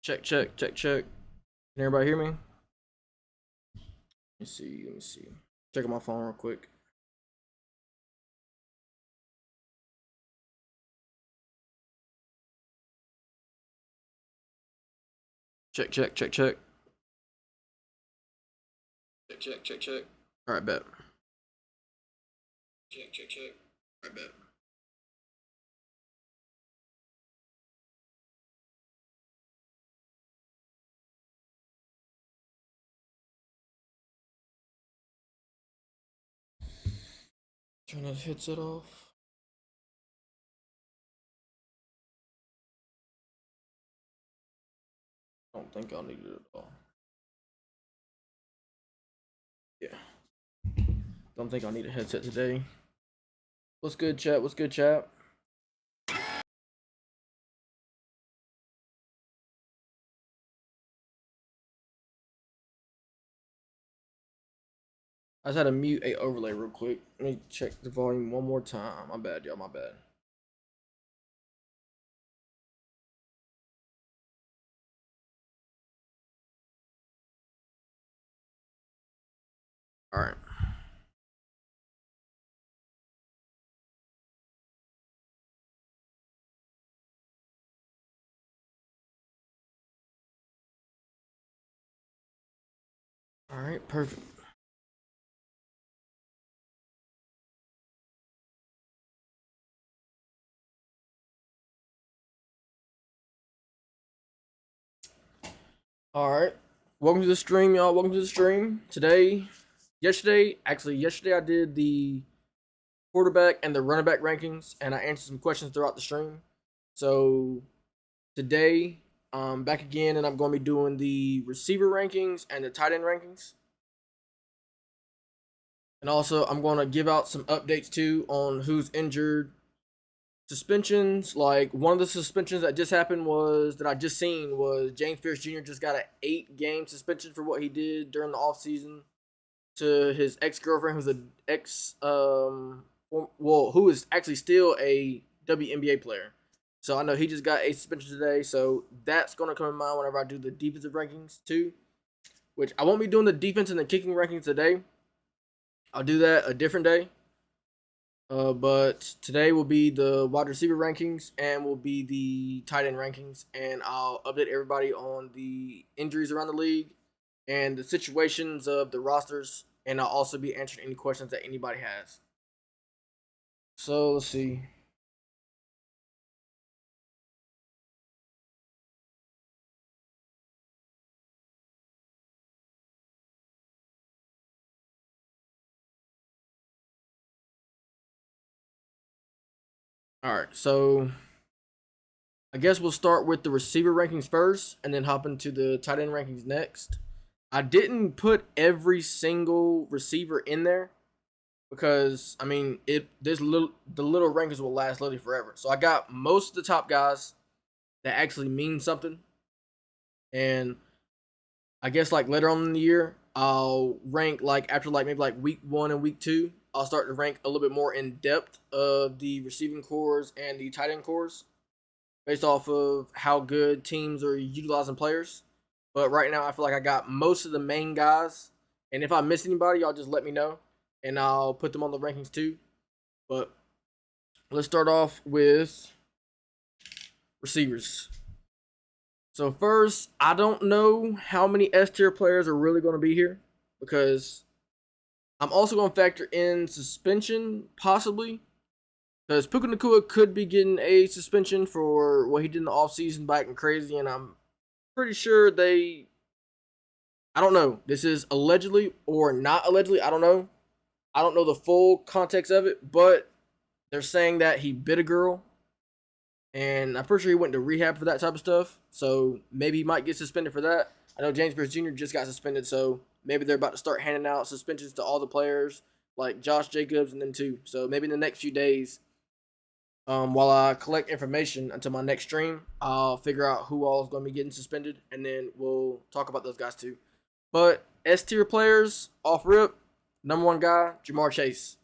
Check, check, check, check. Can everybody hear me? Let me see. Checking my phone real quick. Check, check, check, check. Check, check, check, check. All right, bet. Check, check, check. All right, bet. Turn that headset off. I don't think I'll need it at all. Yeah. Don't think I'll need a headset today. What's good, chat? What's good, chat? I just had to mute a overlay real quick. Let me check the volume one more time. My bad, y'all. My bad. All right. All right. Perfect. All right. Welcome to the stream, y'all. Welcome to the stream. Yesterday, I did the quarterback and the running back rankings, and I answered some questions throughout the stream. So today, I'm back again, and I'm going to be doing the receiver rankings and the tight end rankings. And also, I'm going to give out some updates too on who's injured, suspensions. Like one of the suspensions that just happened that I just seen was James Pierce Jr. just got an 8-game suspension for what he did during the offseason to his ex-girlfriend, who's who is actually still a WNBA player. So I know he just got a suspension today. So that's gonna come in mind whenever I do the defensive rankings too. Which I won't be doing the defense and the kicking rankings today. I'll do that a different day. But today will be the wide receiver rankings and will be the tight end rankings, and I'll update everybody on the injuries around the league and the situations of the rosters, and I'll also be answering any questions that anybody has. So let's see. All right, so I guess we'll start with the receiver rankings first, and then hop into the tight end rankings next. I didn't put every single receiver in there because I mean the little rankings will last literally forever. So I got most of the top guys that actually mean something, and I guess like later on in the year I'll rank like after like maybe like week 1 and week 2. I'll start to rank a little bit more in depth of the receiving cores and the tight end cores based off of how good teams are utilizing players. But right now, I feel like I got most of the main guys. And if I miss anybody, y'all just let me know. And I'll put them on the rankings too. But let's start off with receivers. So first, I don't know how many S tier players are really going to be here because I'm also going to factor in suspension, possibly. Because Puka Nacua could be getting a suspension for what he did in the offseason by acting crazy, and I'm pretty sure I don't know. This is allegedly or not allegedly. I don't know. I don't know the full context of it, but they're saying that he bit a girl, and I'm pretty sure he went to rehab for that type of stuff. So maybe he might get suspended for that. I know James Pierce Jr. just got suspended, so maybe they're about to start handing out suspensions to all the players, like Josh Jacobs and them too. So maybe in the next few days, while I collect information until my next stream, I'll figure out who all is going to be getting suspended, and then we'll talk about those guys too. But S tier players, off rip, number one guy, Ja'Marr Chase.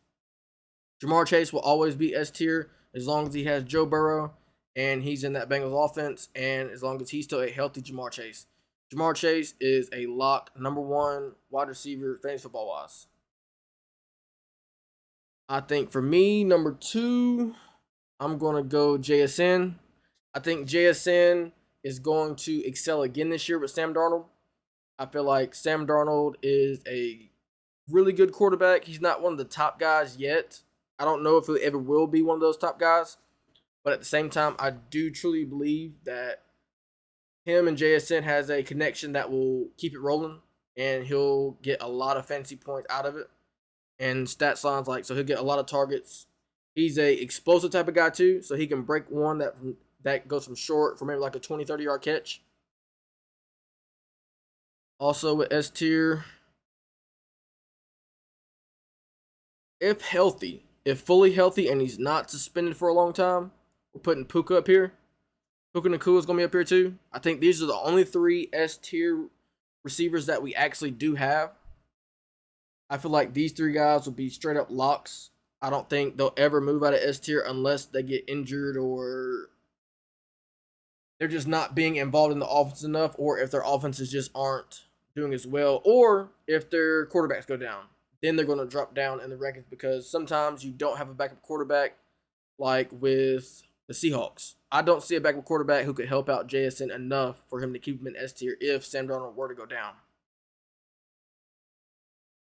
Ja'Marr Chase will always be S tier as long as he has Joe Burrow and he's in that Bengals offense. And as long as he's still a healthy Ja'Marr Chase, Ja'Marr Chase is a lock #1 wide receiver fantasy football wise. I think for me, #2, I'm gonna go JSN. I think JSN is going to excel again this year with Sam Darnold. I feel like Sam Darnold is a really good quarterback. He's not one of the top guys yet. I don't know if he ever will be one of those top guys. But at the same time, I do truly believe that him and JSN has a connection that will keep it rolling, and he'll get a lot of fantasy points out of it. And stat lines like, so he'll get a lot of targets. He's a explosive type of guy too, so he can break one that goes from short for maybe like a 20, 30-yard catch. Also with S tier, if healthy, if fully healthy and he's not suspended for a long time, we're putting Puka up here. Puka Nacua is going to be up here too. I think these are the only 3 S tier receivers that we actually do have. I feel like these 3 guys will be straight up locks. I don't think they'll ever move out of S tier unless they get injured or they're just not being involved in the offense enough, or if their offenses just aren't doing as well, or if their quarterbacks go down. Then they're going to drop down in the rankings because sometimes you don't have a backup quarterback like with the Seahawks. I don't see a backup quarterback who could help out JSN enough for him to keep him in S tier if Sam Darnold were to go down.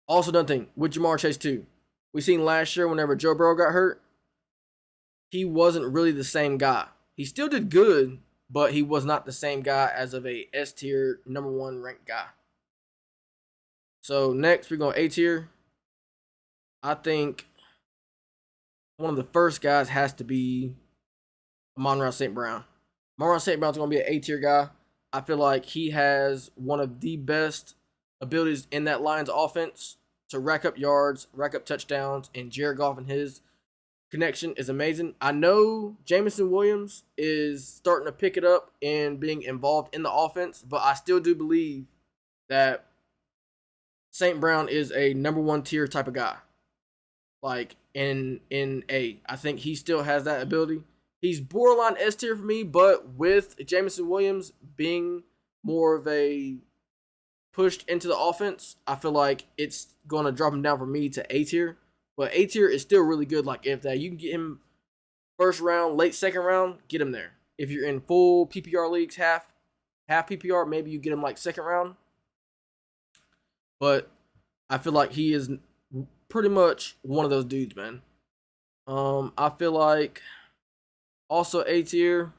Also, another thing with Ja'Marr Chase too. We seen last year whenever Joe Burrow got hurt, he wasn't really the same guy. He still did good, but he was not the same guy as of a S tier #1 ranked guy. So next we're going A tier. I think one of the first guys has to be Amon-Ra St. Brown. Amon-Ra St. Brown's going to be an A tier guy. I feel like he has one of the best abilities in that Lions offense to rack up yards, rack up touchdowns, and Jared Goff and his connection is amazing. I know Jameson Williams is starting to pick it up and being involved in the offense, but I still do believe that St. Brown is a #1 tier type of guy. Like in A. I think he still has that ability. He's borderline S tier for me, but with Jameson Williams being more of a pushed into the offense, I feel like it's going to drop him down for me to A tier. But A tier is still really good. Like if that you can get him first round, late second round, get him there. If you're in full PPR leagues, half PPR, maybe you get him like second round. But I feel like he is pretty much one of those dudes, man. I feel like also A tier.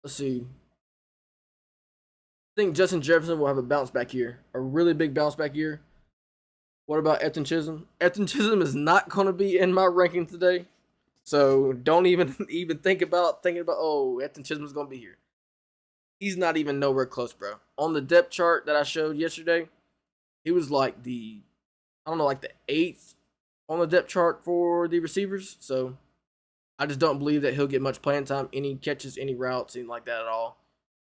Let's see. I think Justin Jefferson will have a bounce back year, a really big bounce back year. What about Ethan Chisholm? Ethan Chisholm is not going to be in my ranking today, so don't even think about oh, Ethan Chisholm is going to be here. He's not even nowhere close, bro. On the depth chart that I showed yesterday, he was like the 8th on the depth chart for the receivers. So I just don't believe that he'll get much playing time, any catches, any routes, anything like that at all.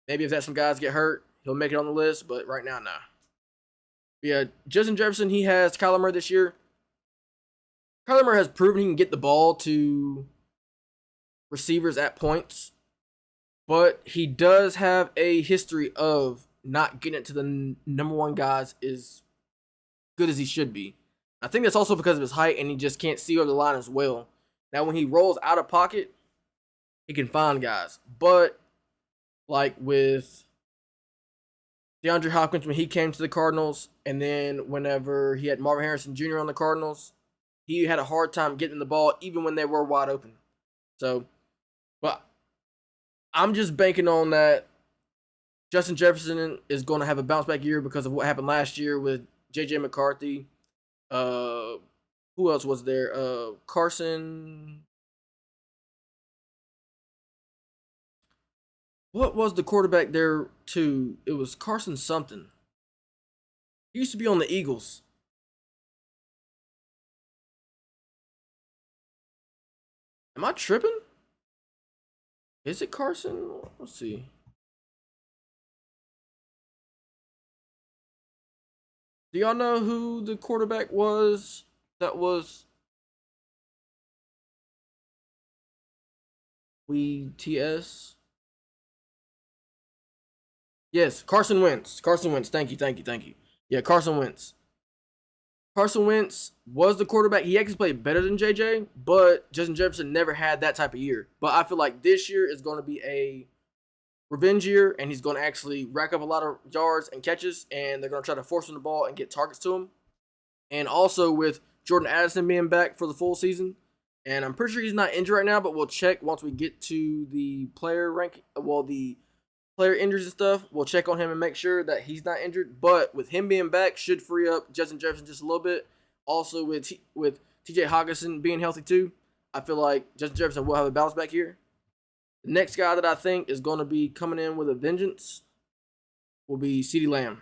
Maybe if that some guys get hurt, he'll make it on the list, but right now, nah. Yeah, Justin Jefferson, he has Kyler Murray this year. Kyler Murray has proven he can get the ball to receivers at points, but he does have a history of not getting it to the #1 guys as good as he should be. I think that's also because of his height and he just can't see over the line as well. Now, when he rolls out of pocket, he can find guys. But like with DeAndre Hopkins when he came to the Cardinals, and then whenever he had Marvin Harrison Jr. on the Cardinals, he had a hard time getting the ball even when they were wide open. So, but I'm just banking on that Justin Jefferson is going to have a bounce back year because of what happened last year with J.J. McCarthy. Who else was there? Carson. What was the quarterback there too? It was Carson something. He used to be on the Eagles. Am I tripping? Is it Carson? Let's see. Do y'all know who the quarterback was that was WTS. Yes, Carson Wentz. Carson Wentz. Thank you. Yeah, Carson Wentz. Carson Wentz was the quarterback. He actually played better than JJ, but Justin Jefferson never had that type of year. But I feel like this year is going to be a revenge year, and he's going to actually rack up a lot of yards and catches, and they're going to try to force him the ball and get targets to him. And also with Jordan Addison being back for the full season, and I'm pretty sure he's not injured right now, but we'll check once we get to the player rank. Well, the player injuries and stuff, we'll check on him and make sure that he's not injured. But with him being back, should free up Justin Jefferson just a little bit. Also with TJ Hockenson being healthy too, I feel like Justin Jefferson will have a bounce back here. The next guy that I think is going to be coming in with a vengeance will be CeeDee Lamb.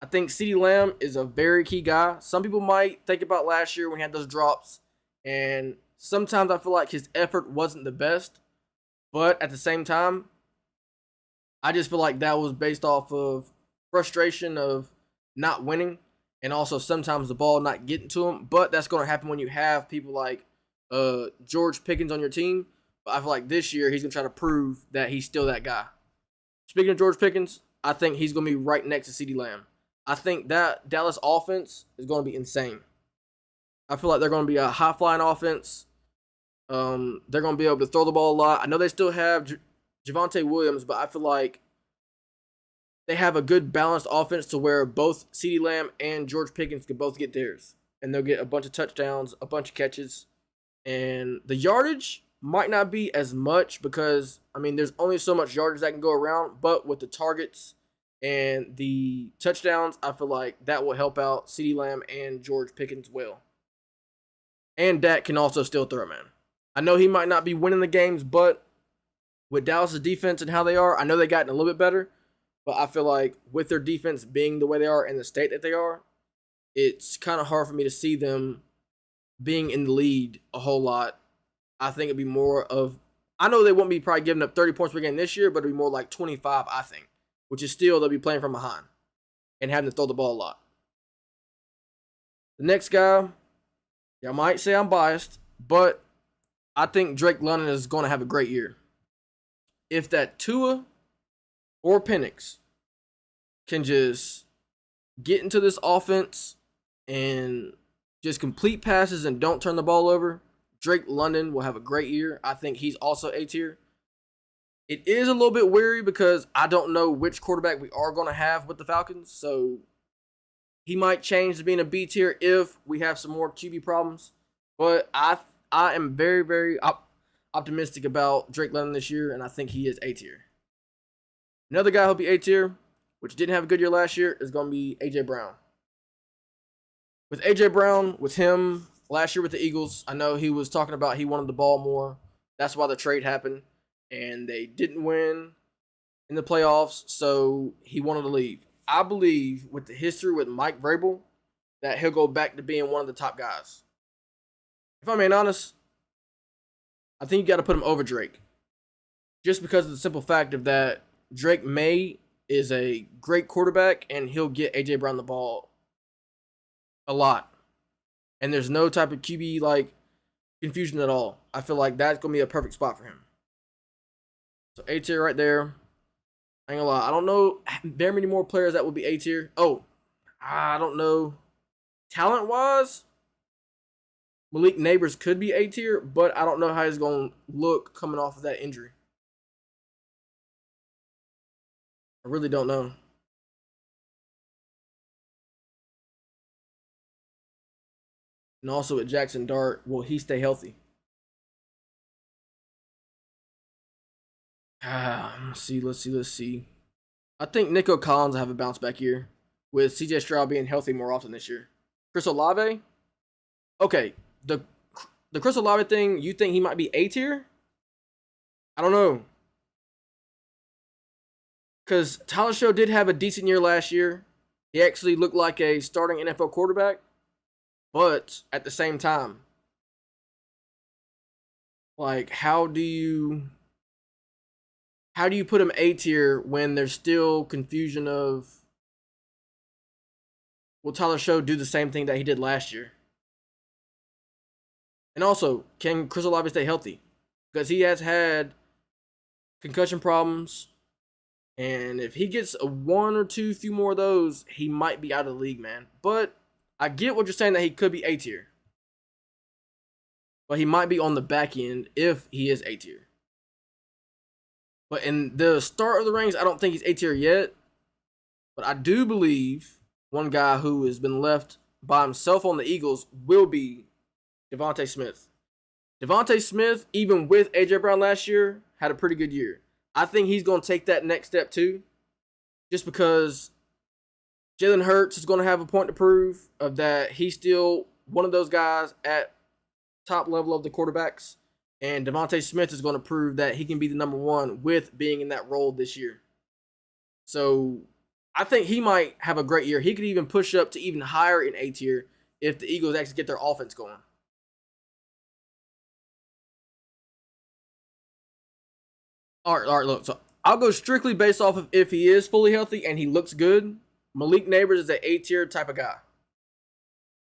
I think CeeDee Lamb is a very key guy. Some people might think about last year when he had those drops, and sometimes I feel like his effort wasn't the best, but at the same time, I just feel like that was based off of frustration of not winning, and also sometimes the ball not getting to him. But that's going to happen when you have people like George Pickens on your team. But I feel like this year he's going to try to prove that he's still that guy. Speaking of George Pickens, I think he's going to be right next to CeeDee Lamb. I think that Dallas offense is going to be insane. I feel like they're going to be a high-flying offense. They're going to be able to throw the ball a lot. I know they still have Javonte Williams, but I feel like they have a good balanced offense to where both CeeDee Lamb and George Pickens can both get theirs. And they'll get a bunch of touchdowns, a bunch of catches. And the yardage might not be as much because, I mean, there's only so much yardage that can go around. But with the targets and the touchdowns, I feel like that will help out CeeDee Lamb and George Pickens well. And Dak can also still throw, man. I know he might not be winning the games, but with Dallas' defense and how they are, I know they gotten a little bit better, but I feel like with their defense being the way they are and the state that they are, it's kind of hard for me to see them being in the lead a whole lot. I think it'd be more of, I know they won't be probably giving up 30 points per game this year, but it'd be more like 25, I think, which is still they'll be playing from behind and having to throw the ball a lot. The next guy, y'all might say I'm biased, but I think Drake London is going to have a great year. If that Tua or Penix can just get into this offense and just complete passes and don't turn the ball over, Drake London will have a great year. I think he's also A tier. It is a little bit weary because I don't know which quarterback we are going to have with the Falcons, so he might change to being a B tier if we have some more QB problems. But I am very, very optimistic about Drake London this year, and I think he is A tier. Another guy who'll be A tier, which didn't have a good year last year, is going to be A.J. Brown. With A.J. Brown, with him last year with the Eagles, I know he was talking about he wanted the ball more. That's why the trade happened, and they didn't win in the playoffs, so he wanted to leave. I believe with the history with Mike Vrabel that he'll go back to being one of the top guys. If I'm being honest, I think you got to put him over Drake. Just because of the simple fact of that Drake May is a great quarterback and he'll get A.J. Brown the ball a lot. And there's no type of QB like confusion at all. I feel like that's going to be a perfect spot for him. So A tier right there. I ain't gonna lie. I don't know very many more players that will be A tier. Oh, I don't know. Talent-wise, Malik Neighbors could be A tier, but I don't know how he's going to look coming off of that injury. I really don't know. And also with Jackson Dart, will he stay healthy? Let's see. I think Nico Collins will have a bounce back year with CJ Stroud being healthy more often this year. Chris Olave? Okay, the Chris Olave thing, you think he might be A tier? I don't know. Because Tyler Show did have a decent year last year. He actually looked like a starting NFL quarterback. But at the same time, like, how do you put him A tier when there's still confusion of, will Tyler Show do the same thing that he did last year? And also, can Chris Olave stay healthy? Because he has had concussion problems. And if he gets a one or two few more of those, he might be out of the league, man. But I get what you're saying that he could be A tier. But he might be on the back end if he is A tier. But in the start of the ranks, I don't think he's A tier yet. But I do believe one guy who has been left by himself on the Eagles will be DeVonta Smith. DeVonta Smith, even with A.J. Brown last year, had a pretty good year. I think he's going to take that next step too, just because Jalen Hurts is going to have a point to prove of that he's still one of those guys at top level of the quarterbacks, and DeVonta Smith is going to prove that he can be the number one with being in that role this year. So I think he might have a great year. He could even push up to even higher in A tier if the Eagles actually get their offense going. All right, look. So I'll go strictly based off of if he is fully healthy and he looks good. Malik Neighbors is an A tier type of guy.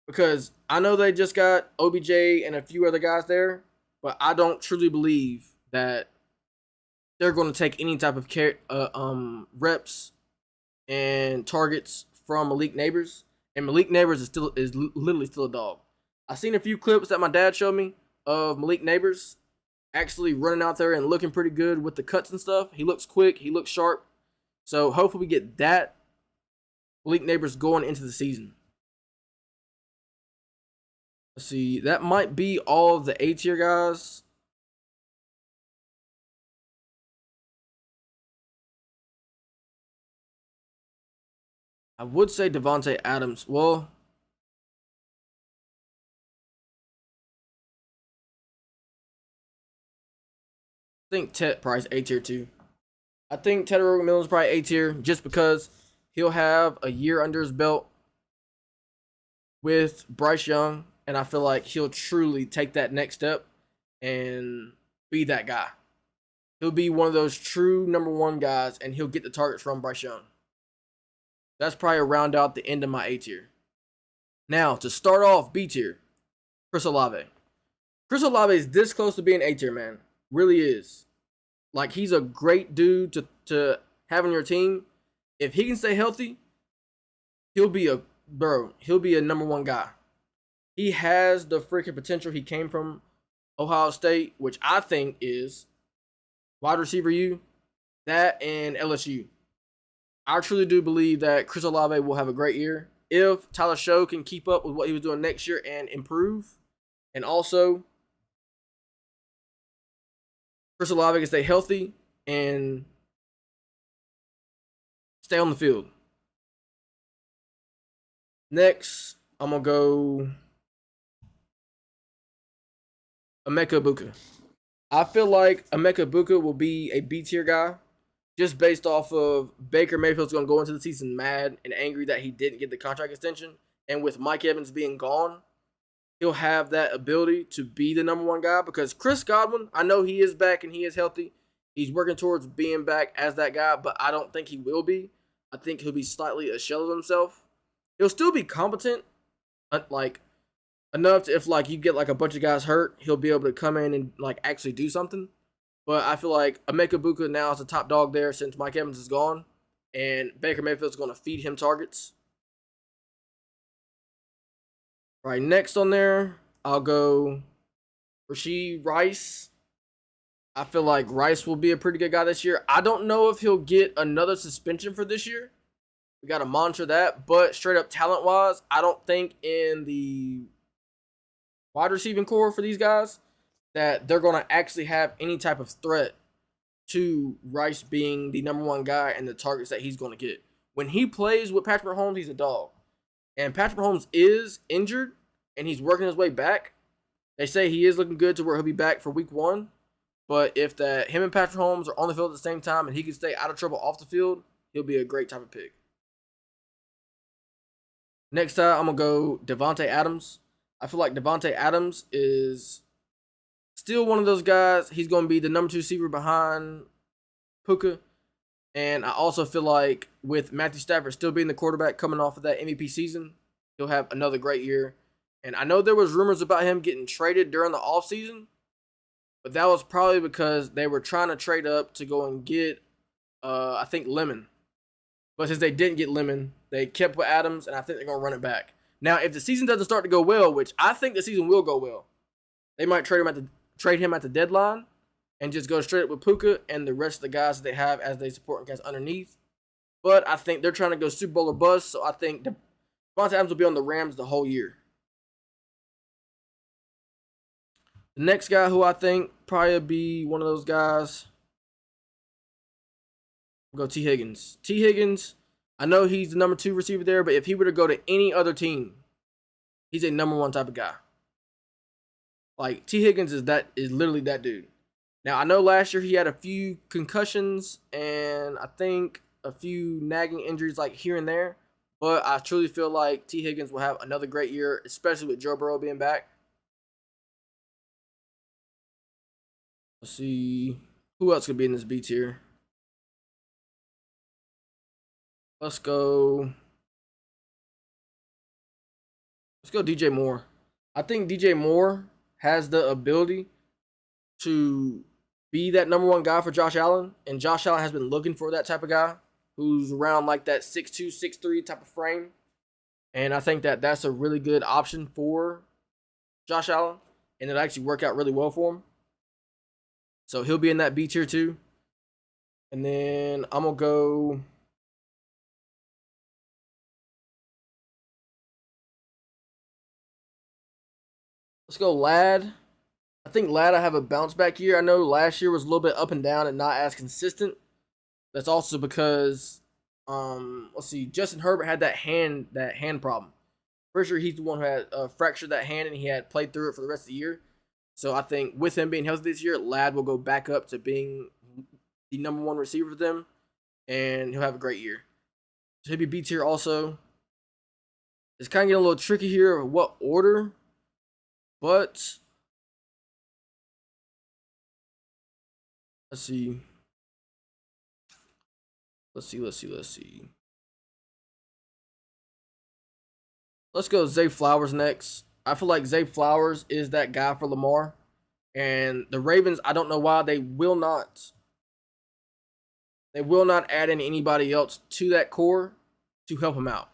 Because I know they just got OBJ and a few other guys there, but I don't truly believe that they're going to take any type of reps and targets from Malik Neighbors. And Malik Neighbors is literally still a dog. I've seen a few clips that my dad showed me of Malik Neighbors actually running out there and looking pretty good with the cuts and stuff. He looks quick. He looks sharp. So hopefully we get that Malik Neighbors going into the season. Let's see. That might be all of the A tier guys. I would say Davante Adams. Well, I think Ted Price A tier too. I think Ted McMillan's probably A tier just because he'll have a year under his belt with Bryce Young, and I feel like he'll truly take that next step and be that guy. He'll be one of those true number one guys, and he'll get the targets from Bryce Young. That's probably round out the end of my A tier. Now, to start off B tier, Chris Olave. Chris Olave is this close to being A tier, man. Really is. Like, he's a great dude to have on your team. If he can stay healthy, he'll be a number one guy. He has the freaking potential. He came from Ohio State, which I think is wide receiver U, that and LSU. I truly do believe that Chris Olave will have a great year if Tyler Show can keep up with what he was doing next year and improve. And also, Chris Olave can stay healthy and stay on the field. Next, I'm going to go Emeka Egbuka. I feel like Emeka Egbuka will be a B tier guy just based off of Baker Mayfield's going to go into the season mad and angry that he didn't get the contract extension. And with Mike Evans being gone, he'll have that ability to be the number one guy because Chris Godwin, I know he is back and he is healthy. He's working towards being back as that guy, but I don't think he will be. I think he'll be slightly a shell of himself. He'll still be competent, like enough to if like you get like a bunch of guys hurt, he'll be able to come in and like actually do something. But I feel like Emeka Egbuka now is the top dog there since Mike Evans is gone, and Baker Mayfield's going to feed him targets. All right, next on there, I'll go Rashee Rice. I feel like Rice will be a pretty good guy this year. I don't know if he'll get another suspension for this year. We got to monitor that. But straight up talent-wise, I don't think in the wide receiving core for these guys that they're going to actually have any type of threat to Rice being the number one guy and the targets that he's going to get. When he plays with Patrick Mahomes, he's a dog. And Patrick Mahomes is injured, and he's working his way back. They say he is looking good to where he'll be back for week 1. But if him and Patrick Mahomes are on the field at the same time and he can stay out of trouble off the field, he'll be a great type of pick. Next time, I'm going to go Davante Adams. I feel like Davante Adams is still one of those guys. He's going to be the number 2 receiver behind Puka. And I also feel like with Matthew Stafford still being the quarterback coming off of that MVP season, he'll have another great year. And I know there was rumors about him getting traded during the offseason. but that was probably because they were trying to trade up to go and get, I think, Lemon. But since they didn't get Lemon, they kept with Adams, and I think they're going to run it back. Now, if the season doesn't start to go well, which I think the season will go well, they might trade him at the deadline and just go straight up with Puka and the rest of the guys that they have as they supporting cast underneath. But I think they're trying to go Super Bowl or bust, so I think Davante Adams will be on the Rams the whole year. The next guy who I think probably be one of those guys, we'll go T. Higgins. T. Higgins, I know he's the number 2 receiver there, but if he were to go to any other team, he's a number 1 type of guy. Like, T. Higgins is literally that dude. Now, I know last year he had a few concussions and I think a few nagging injuries like here and there, but I truly feel like T. Higgins will have another great year, especially with Joe Burrow being back. Let's see. Who else could be in this B tier? Let's go DJ Moore. I think DJ Moore has the ability to be that number 1 guy for Josh Allen, and Josh Allen has been looking for that type of guy who's around like that 6'2", 6'3" type of frame. And I think that that's a really good option for Josh Allen, and it'll actually work out really well for him. So he'll be in that B tier too. And then I'm going to go... Let's go Ladd. I think Ladd will have a bounce back year. I know last year was a little bit up and down and not as consistent. That's also because, let's see, Justin Herbert had that hand problem. Pretty sure he's the one who had fractured that hand and he had played through it for the rest of the year. So I think with him being healthy this year, Ladd will go back up to being the number 1 receiver for them, and he'll have a great year. So he'll be B tier also. It's kind of getting a little tricky here of what order, but let's see. Let's go Zay Flowers next. I feel like Zay Flowers is that guy for Lamar. And the Ravens, I don't know why they will not add in anybody else to that core to help him out.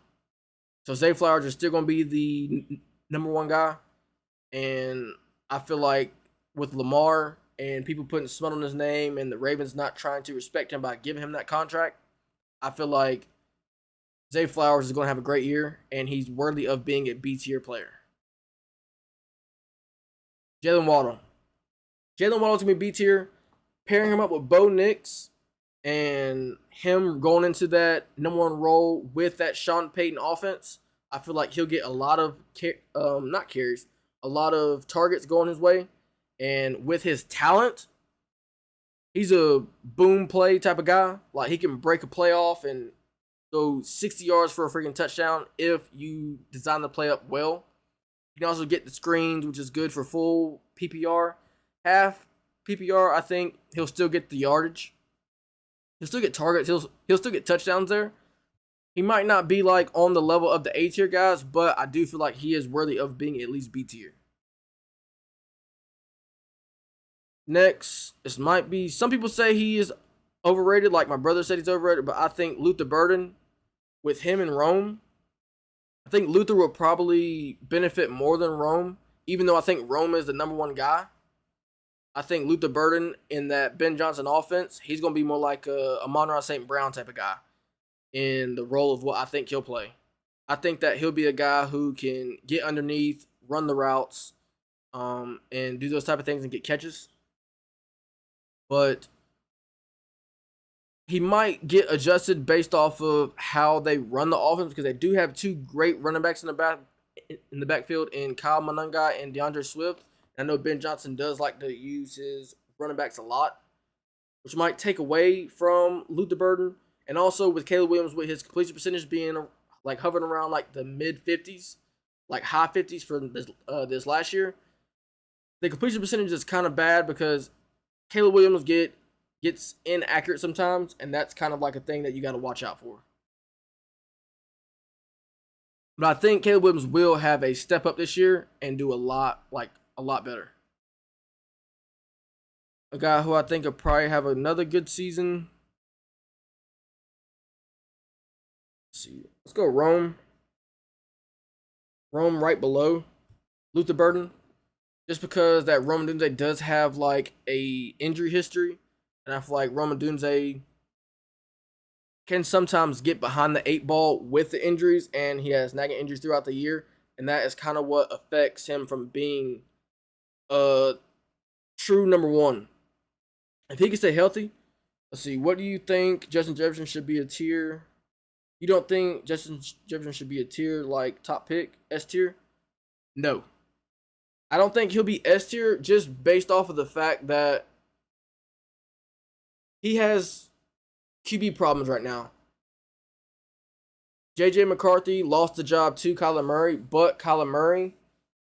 So Zay Flowers is still going to be the number 1 guy. And I feel like with Lamar and people putting smut on his name and the Ravens not trying to respect him by giving him that contract, I feel like Zay Flowers is going to have a great year, and he's worthy of being a B tier player. Jalen Waddle. Jalen Waddle's going to be B tier. Pairing him up with Bo Nix and him going into that number 1 role with that Sean Payton offense, I feel like he'll get a lot of, not carries, a lot of targets going his way. And with his talent, he's a boom play type of guy. Like, he can break a play off and go 60 yards for a freaking touchdown if you design the play up well. You can also get the screens, which is good for full PPR. Half PPR, I think he'll still get the yardage. He'll still get targets. He'll still get touchdowns there. He might not be like on the level of the A tier guys, but I do feel like he is worthy of being at least B tier. Next, this might be, some people say he is overrated, like my brother said he's overrated, but I think Luther Burden, with him in Rome, I think Luther will probably benefit more than Rome, even though I think Rome is the number 1 guy. I think Luther Burden in that Ben Johnson offense, he's going to be more like a Amon-Ra St. Brown type of guy in the role of what I think he'll play. I think that he'll be a guy who can get underneath, run the routes, and do those type of things and get catches. But he might get adjusted based off of how they run the offense, because they do have 2 great running backs in the backfield in Kyle Monangai and DeAndre Swift. And I know Ben Johnson does like to use his running backs a lot, which might take away from Luther Burden. And also with Caleb Williams, with his completion percentage being like hovering around like the mid 50s, like high 50s for this last year, the completion percentage is kind of bad because Caleb Williams gets inaccurate sometimes, and that's kind of like a thing that you got to watch out for. But I think Caleb Williams will have a step up this year and do a lot better. A guy who I think will probably have another good season. Let's see. Let's go Rome. Rome right below Luther Burden. Just because that Rome Odunze does have like a injury history. And I feel like Rome Odunze can sometimes get behind the 8 ball with the injuries, and he has nagging injuries throughout the year, and that is kind of what affects him from being a true number one. If he can stay healthy, let's see, what do you think Justin Jefferson should be a tier? You don't think Justin Jefferson should be a tier like top pick, S tier? No. I don't think he'll be S tier just based off of the fact that he has QB problems right now. JJ McCarthy lost the job to Kyler Murray, but Kyler Murray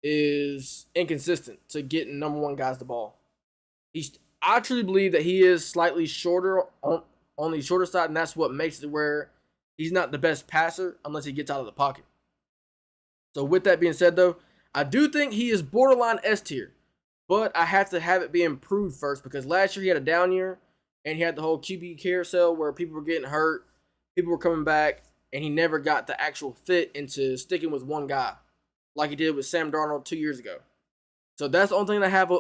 is inconsistent to getting number one guys the ball. I truly believe that he is slightly shorter on the shorter side, and that's what makes it where he's not the best passer unless he gets out of the pocket. So with that being said, though, I do think he is borderline S tier, but I have to have it be improved first because last year he had a down year. And he had the whole QB carousel where people were getting hurt, people were coming back, and he never got the actual fit into sticking with one guy like he did with Sam Darnold 2 years ago. So that's the only thing I have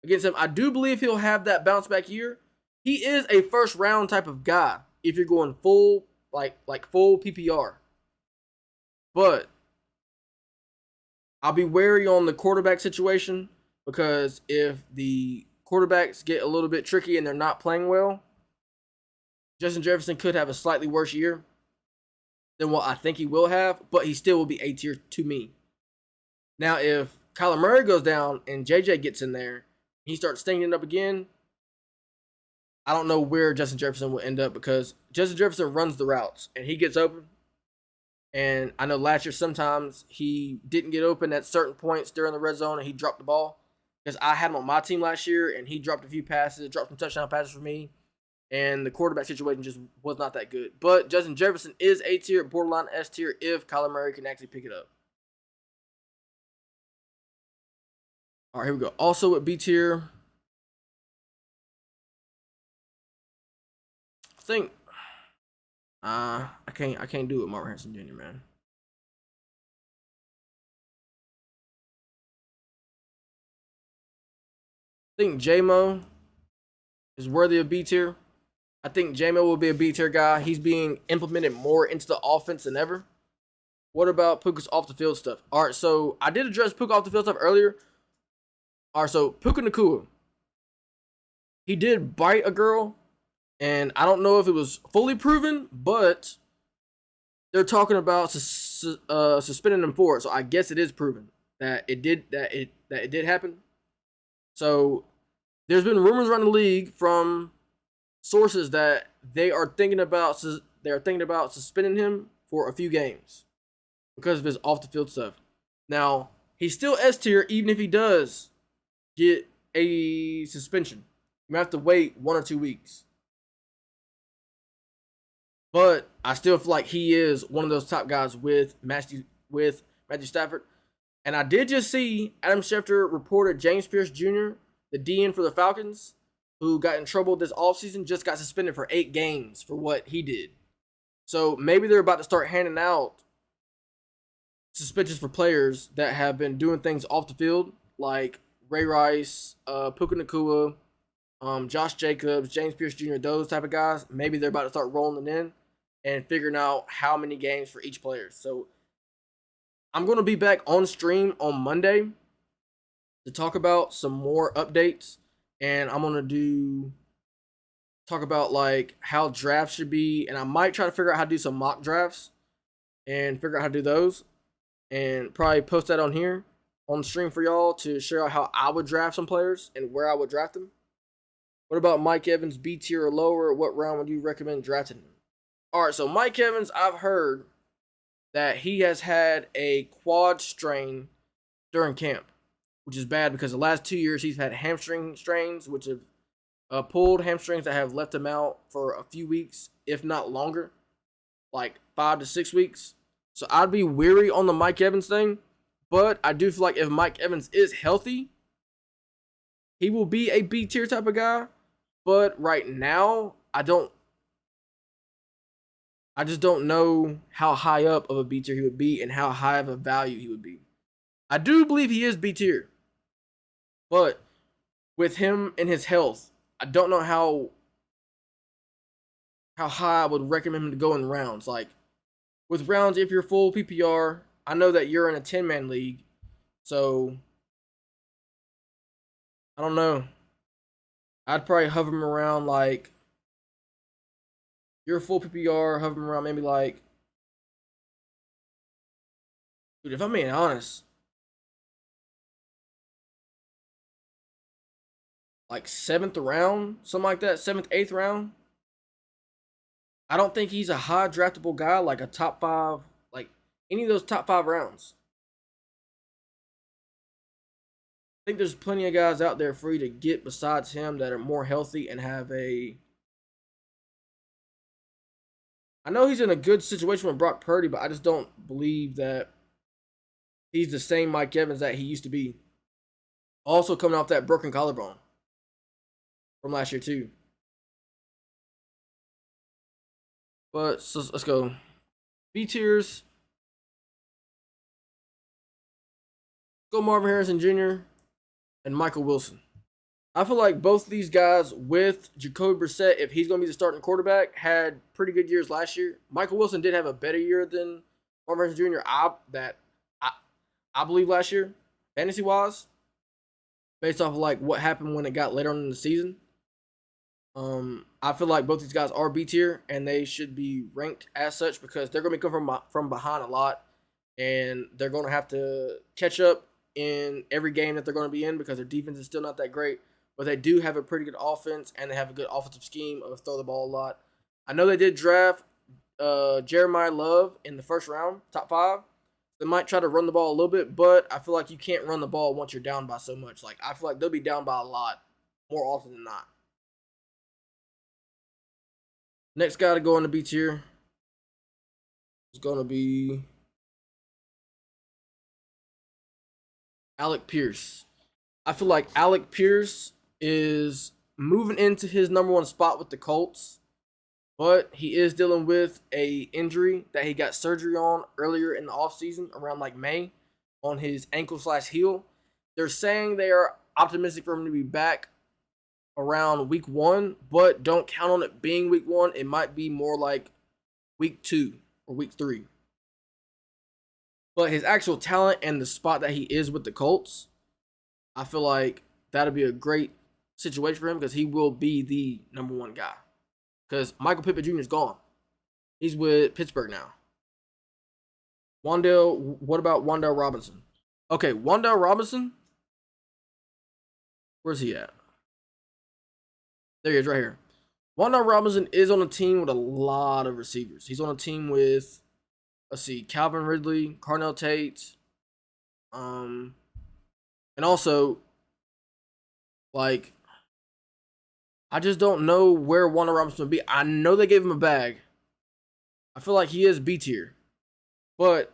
against him. I do believe he'll have that bounce back year. He is a first round type of guy if you're going full, like full PPR. But I'll be wary on the quarterback situation because if the quarterbacks get a little bit tricky and they're not playing well, Justin Jefferson could have a slightly worse year than what I think he will have, but he still will be A tier to me. Now, if Kyler Murray goes down and JJ gets in there, he starts stinging it up again, I don't know where Justin Jefferson will end up because Justin Jefferson runs the routes and he gets open. And I know last year sometimes he didn't get open at certain points during the red zone and he dropped the ball. Because I had him on my team last year, and he dropped a few passes, dropped some touchdown passes for me, and the quarterback situation just was not that good. But Justin Jefferson is A tier, borderline S tier, if Kyler Murray can actually pick it up. All right, here we go. Also at B tier, I think I can't do it, Marvin Harrison Jr., man. I think J-Mo is worthy of B tier. I think J-Mo will be a B tier guy. He's being implemented more into the offense than ever. What about Puka's off the field stuff? All right, so I did address Puka off the field stuff earlier. All right, so Puka Nacua, he did bite a girl, and I don't know if it was fully proven, but they're talking about suspending him for it. So I guess it is proven that it did happen. So there's been rumors around the league from sources that they are thinking about suspending him for a few games because of his off the field stuff. Now, he's still S tier even if he does get a suspension. You have to wait 1 or 2 weeks. But I still feel like he is one of those top guys with Matthew Stafford. And I did just see Adam Schefter reported James Pierce Jr., the DN for the Falcons, who got in trouble this offseason, just got suspended for 8 games for what he did. So maybe they're about to start handing out suspensions for players that have been doing things off the field, like Ray Rice, Puka Nacua, Josh Jacobs, James Pierce Jr., those type of guys. Maybe they're about to start rolling in and figuring out how many games for each player. So I'm going to be back on stream on Monday to talk about some more updates, and I'm going to talk about like how drafts should be, and I might try to figure out how to do some mock drafts and figure out how to do those, and probably post that on here on the stream for y'all to share out how I would draft some players and where I would draft them. What about Mike Evans, B tier or lower? What round would you recommend drafting him? All right, so Mike Evans, I've heard that he has had a quad strain during camp, which is bad because the last 2 years he's had hamstring strains, which have pulled hamstrings that have left him out for a few weeks, if not longer, like 5 to 6 weeks. So I'd be weary on the Mike Evans thing, but I do feel like if Mike Evans is healthy, he will be a B tier type of guy. But right now, I just don't know how high up of a B tier he would be and how high of a value he would be. I do believe he is B tier, but with him and his health, I don't know how high I would recommend him to go in rounds. Like with rounds, if you're full PPR, I know that you're in a 10-man league, so I don't know. I'd probably hover him around like you're full PPR, hover him around maybe like, dude, if I'm being honest, like 7th round, something like that, 7th, 8th round. I don't think he's a high draftable guy, like a top 5, like any of those top 5 rounds. I think there's plenty of guys out there for you to get besides him that are more healthy and have a. I know he's in a good situation with Brock Purdy, but I just don't believe that he's the same Mike Evans that he used to be. Also coming off that broken collarbone from last year too. But so let's go. B tiers. Go Marvin Harrison Jr. and Michael Wilson. I feel like both of these guys with Jacoby Brissett, if he's going to be the starting quarterback, had pretty good years last year. Michael Wilson did have a better year than Marvin Harrison Jr. I believe last year, fantasy-wise, based off of like what happened when it got later on in the season. I feel like both these guys are B tier, and they should be ranked as such because they're going to be coming from behind a lot, and they're going to have to catch up in every game that they're going to be in because their defense is still not that great. But they do have a pretty good offense, and they have a good offensive scheme of throw the ball a lot. I know they did draft Jeremiah Love in the first round, top 5. They might try to run the ball a little bit, but I feel like you can't run the ball once you're down by so much. Like I feel like they'll be down by a lot more often than not. Next guy to go in the B tier is going to be Alec Pierce. I feel like Alec Pierce is moving into his number 1 spot with the Colts, but he is dealing with a injury that he got surgery on earlier in the offseason around like May on his ankle/heel. They're saying they are optimistic for him to be back around week 1, but don't count on it being week 1. It might be more like week 2 or week 3. But his actual talent and the spot that he is with the Colts, I feel like that'll be a great situation for him because he will be the number 1 guy. Because Michael Pittman Jr. is gone. He's with Pittsburgh now. What about Wan'Dale Robinson? Okay, Wan'Dale Robinson. Where's he at? There he is, right here. Wan'Dale Robinson is on a team with a lot of receivers. He's on a team with, let's see, Calvin Ridley, Carnell Tate, and also, like, I just don't know where Wan'Dale Robinson will be. I know they gave him a bag. I feel like he is B tier. But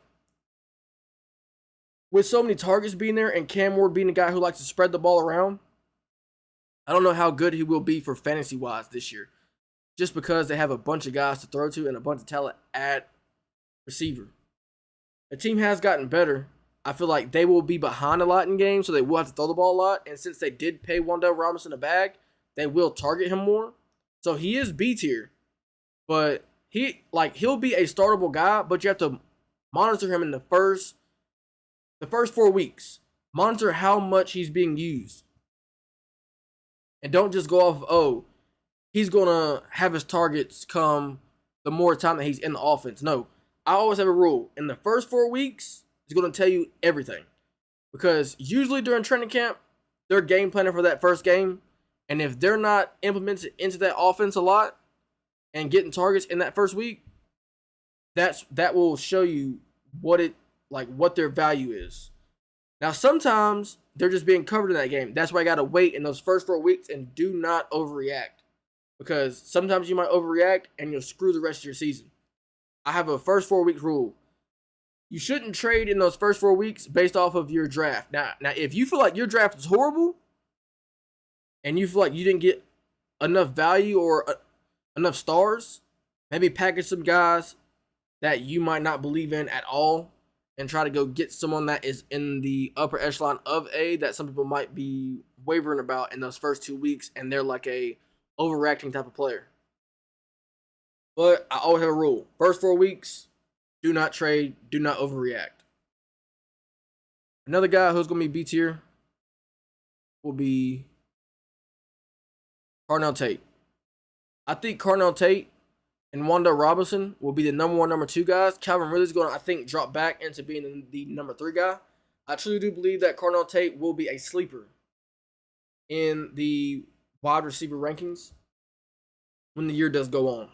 with so many targets being there and Cam Ward being a guy who likes to spread the ball around, I don't know how good he will be for fantasy-wise this year. Just because they have a bunch of guys to throw to and a bunch of talent at receiver. The team has gotten better. I feel like they will be behind a lot in games, so they will have to throw the ball a lot. And since they did pay Wan'Dale Robinson a bag, they will target him more. So he is B tier. But he'll be a startable guy, but you have to monitor him in the first 4 weeks. Monitor how much he's being used. And don't just go off, he's going to have his targets come the more time that he's in the offense. No, I always have a rule. In the first 4 weeks, it's going to tell you everything. Because usually during training camp, they're game planning for that first game. And if they're not implemented into that offense a lot and getting targets in that first week, that will show you what their value is. Now, sometimes they're just being covered in that game. That's why I got to wait in those first 4 weeks and do not overreact. Because sometimes you might overreact and you'll screw the rest of your season. I have a first 4 week rule. You shouldn't trade in those first 4 weeks based off of your draft. Now, if you feel like your draft is horrible, and you feel like you didn't get enough value or enough stars, maybe package some guys that you might not believe in at all and try to go get someone that is in the upper echelon of A that some people might be wavering about in those first 2 weeks, and they're like a overreacting type of player. But I always have a rule. First 4 weeks, do not trade, do not overreact. Another guy who's going to be B tier will be Carnell Tate. I think Carnell Tate and Wanda Robinson will be the number 1, number 2 guys. Calvin Ridley's going to, I think, drop back into being the number 3 guy. I truly do believe that Carnell Tate will be a sleeper in the wide receiver rankings when the year does go on.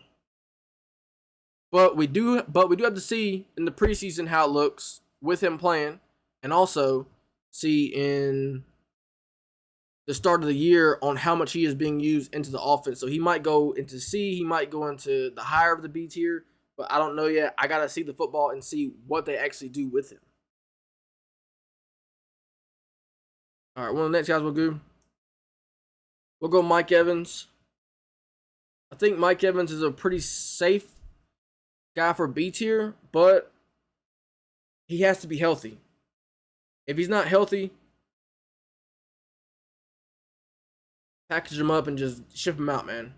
But we do have to see in the preseason how it looks with him playing, and also see in the start of the year on how much he is being used into the offense. So he might go into C, he might go into the higher of the B tier, but I don't know yet. I got to see the football and see what they actually do with him. All right, one of the next guys we'll go. We'll go Mike Evans. I think Mike Evans is a pretty safe guy for B tier, but he has to be healthy. If he's not healthy, package him up and just ship him out, man.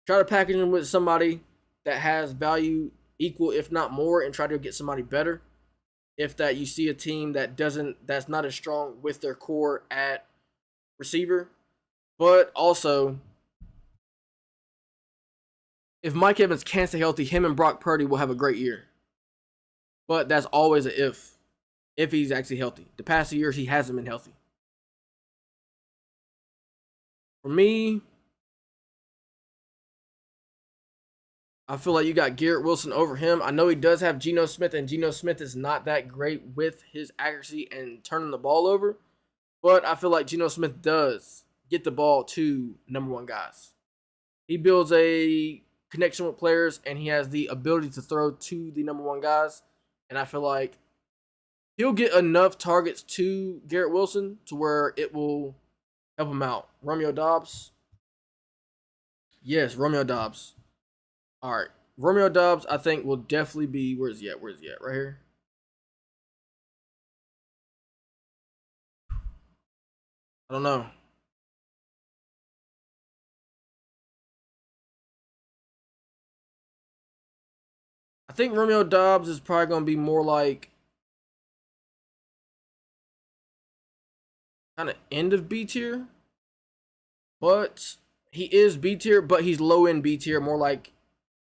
Try to package him with somebody that has value equal, if not more, and try to get somebody better. If that you see a team that's not as strong with their core at receiver. But also, if Mike Evans can't stay healthy, him and Brock Purdy will have a great year. But that's always an if he's actually healthy. The past 2 years, he hasn't been healthy. For me, I feel like you got Garrett Wilson over him. I know he does have Geno Smith, and Geno Smith is not that great with his accuracy and turning the ball over. But I feel like Geno Smith does get the ball to number 1 guys. He builds a connection with players, and he has the ability to throw to the number 1 guys. And I feel like he'll get enough targets to Garrett Wilson to where it will help him out. Romeo Doubs. Yes, Romeo Doubs. All right. Romeo Doubs, I think, will definitely be... Where's he at? Right here? I don't know. I think Romeo Doubs is probably going to be more like kind of end of B tier. But he is B tier, but he's low end B tier, more like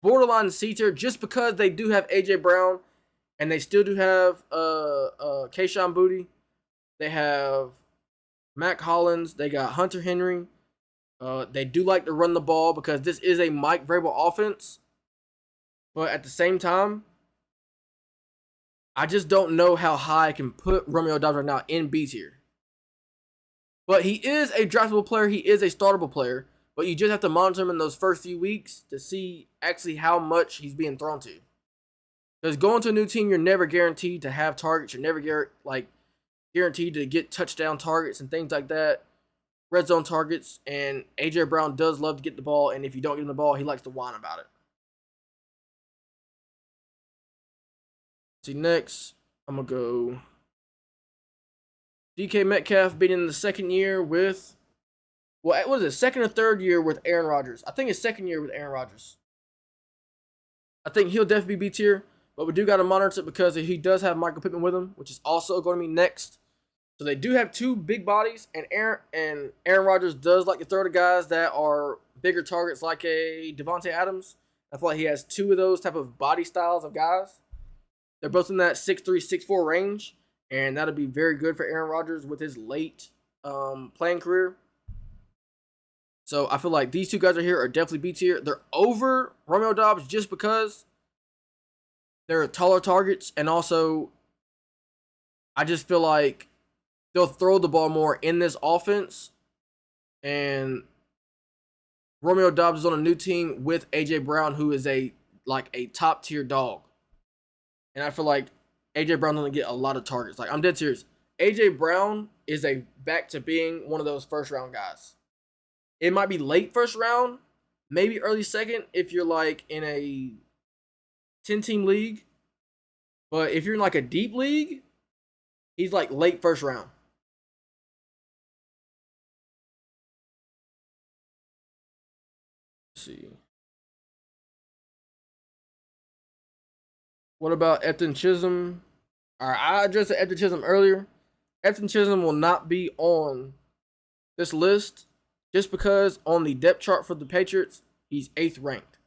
borderline C tier, just because they do have AJ Brown and they still do have Kayshon Boutte. They have Mac Hollins. They got Hunter Henry. They do like to run the ball because this is a Mike Vrabel offense. But at the same time, I just don't know how high I can put Romeo Doubs right now in B tier. But he is a draftable player. He is a startable player. But you just have to monitor him in those first few weeks to see actually how much he's being thrown to. Because going to a new team, you're never guaranteed to have targets. You're never guaranteed to get touchdown targets and things like that. Red zone targets. And AJ Brown does love to get the ball. And if you don't get him the ball, he likes to whine about it. See, next, I'm going to go DK Metcalf being in the second year with... Well, what is it? Second or third year with Aaron Rodgers? I think it's second year with Aaron Rodgers. I think he'll definitely be B tier, but we do got to monitor it because he does have Michael Pittman with him, which is also going to be next. So they do have 2 big bodies, and Aaron Rodgers does like to throw to guys that are bigger targets, like a Devontae Adams. I feel like he has 2 of those type of body styles of guys. They're both in that 6'3", 6'4" range, and that'll be very good for Aaron Rodgers with his late playing career. So I feel like these 2 guys right here are definitely B tier. They're over Romeo Doubs just because they're taller targets. And also, I just feel like they'll throw the ball more in this offense. And Romeo Doubs is on a new team with A.J. Brown, who is a top tier dog. And I feel like A.J. Brown doesn't get a lot of targets. Like, I'm dead serious. A.J. Brown is back to being one of those first round guys. It might be late first round, maybe early second if you're like in a 10-team league. But if you're in like a deep league, he's like late first round. Let's see. What about Efton Chisholm? All right, I addressed Efton Chisholm earlier. Efton Chisholm will not be on this list just because on the depth chart for the Patriots, he's 8th ranked.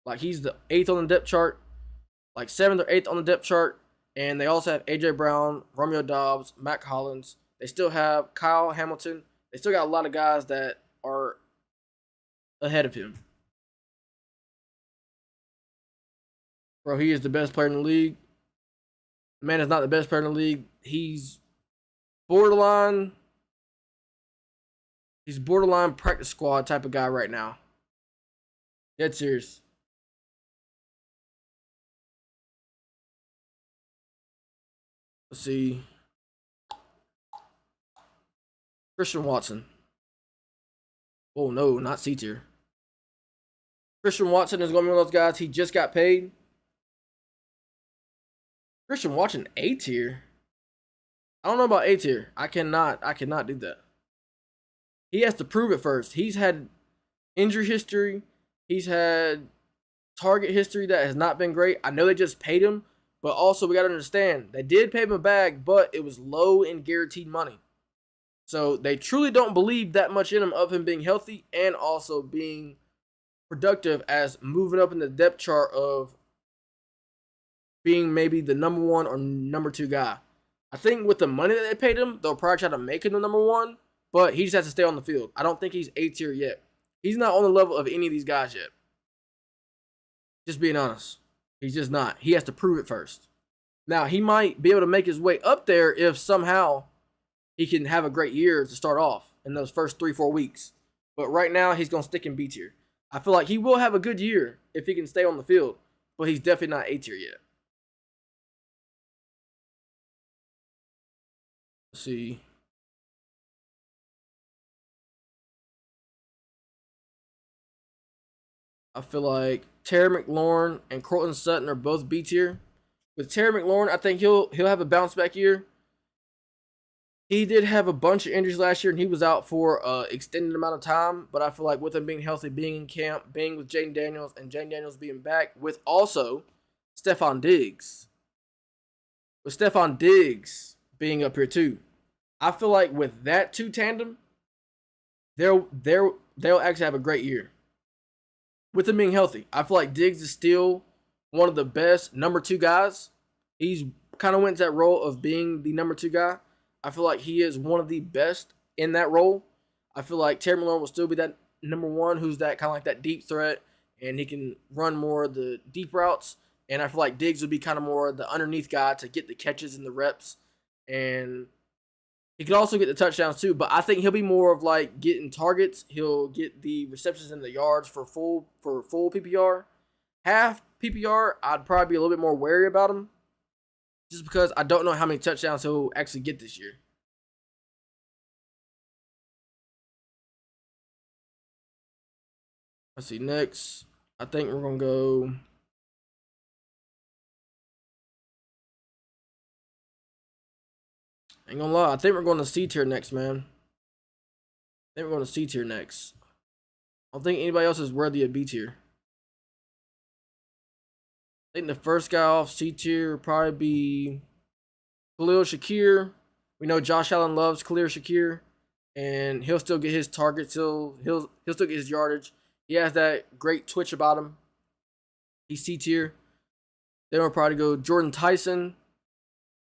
Like he's the 8th on the depth chart, like 7th or 8th on the depth chart. And they also have AJ Brown, Romeo Doubs, Mack Hollins. They still have Kyle Hamilton. They still got a lot of guys that are ahead of him. Bro, he is the best player in the league. The man is not the best player in the league. He's borderline. He's borderline practice squad type of guy right now. Dead serious. Let's see. Christian Watson. Oh no, not C tier. Christian Watson is going to be one of those guys. He just got paid. Christian Watson A tier. I don't know about A tier. I cannot do that. He has to prove it first. He's had injury history. He's had target history that has not been great. I know they just paid him, but also we got to understand they did pay him a bag, but it was low in guaranteed money. So they truly don't believe that much in him of him being healthy and also being productive as moving up in the depth chart of being maybe the number 1 or number 2 guy. I think with the money that they paid him, they'll probably try to make him the number 1, but he just has to stay on the field. I don't think he's A tier yet. He's not on the level of any of these guys yet. Just being honest. He's just not. He has to prove it first. Now, he might be able to make his way up there if somehow he can have a great year to start off in those first 3-4 weeks. But right now, he's going to stick in B tier. I feel like he will have a good year if he can stay on the field, but he's definitely not A tier yet. Let's see. I feel like Terry McLaurin and Courtland Sutton are both B tier. With Terry McLaurin, I think he'll have a bounce back year. He did have a bunch of injuries last year, and he was out for an extended amount of time. But I feel like with him being healthy, being in camp, being with Jayden Daniels, and Jayden Daniels being back, with also Stefon Diggs. With Stefon Diggs being up here too. I feel like with that 2 tandem, they'll actually have a great year. With him being healthy, I feel like Diggs is still one of the best number 2 guys. He's kind of went to that role of being the number 2 guy. I feel like he is one of the best in that role. I feel like Terry McLaurin will still be that number 1 who's that kind of like that deep threat, and he can run more of the deep routes. And I feel like Diggs would be kind of more the underneath guy to get the catches and the reps. And he could also get the touchdowns too, but I think he'll be more of like getting targets. He'll get the receptions and the yards for full PPR. Half PPR, I'd probably be a little bit more wary about him, just because I don't know how many touchdowns he'll actually get this year. Let's see, next. I think we're going to go. Ain't gonna lie, I think we're going to C tier next, man. I think we're going to C tier next. I don't think anybody else is worthy of B tier. I think the first guy off C tier would probably be Khalil Shakir. We know Josh Allen loves Khalil Shakir, and he'll still get his targets. He'll still get his yardage. He has that great twitch about him. He's C tier. Then we'll probably go Jordan Tyson.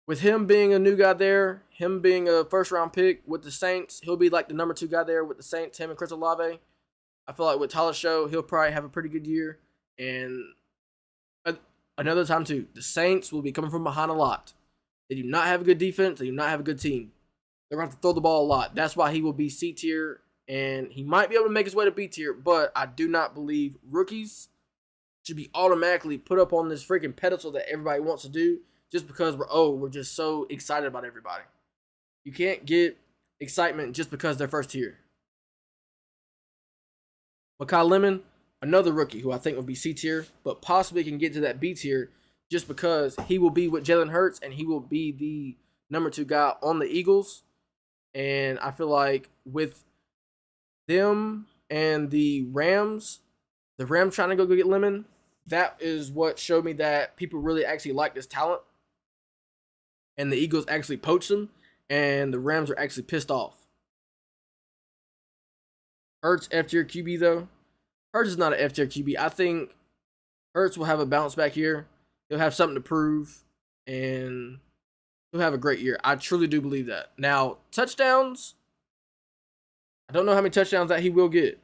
With him being a new guy there, him being a first round pick with the Saints, he'll be like the number 2 guy there with the Saints, him and Chris Olave. I feel like with Tyler Show, he'll probably have a pretty good year. And another time too, the Saints will be coming from behind a lot. They do not have a good defense. They do not have a good team. They're going to have to throw the ball a lot. That's why he will be C tier, and he might be able to make his way to B tier, but I do not believe rookies should be automatically put up on this freaking pedestal that everybody wants to do just because we're just so excited about everybody. You can't get excitement just because they're first tier. Makai Lemon, another rookie who I think will be C tier, but possibly can get to that B tier just because he will be with Jalen Hurts and he will be the number 2 guy on the Eagles. And I feel like with them and the Rams trying to go get Lemon, that is what showed me that people really actually like this talent. And the Eagles actually poached him, and the Rams are actually pissed off. Hurts F tier QB though. Hurts is not an F tier QB. I think Hurts will have a bounce back here. He'll have something to prove, and he'll have a great year. I truly do believe that. Now, touchdowns, I don't know how many touchdowns that he will get,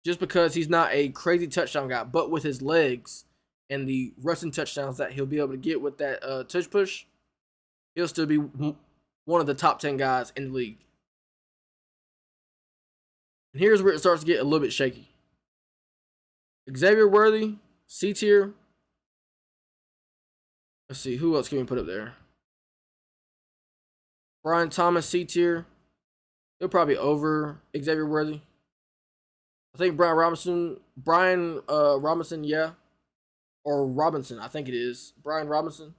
just because he's not a crazy touchdown guy. But with his legs and the rushing touchdowns that he'll be able to get with that touch push, he'll still be one of the top 10 guys in the league. And here's where it starts to get a little bit shaky. Xavier Worthy, C tier. Let's see, who else can we put up there? Brian Thomas, C tier. He'll probably over Xavier Worthy. I think Brian Robinson, yeah. Or Robinson, I think it is. Brian Robinson.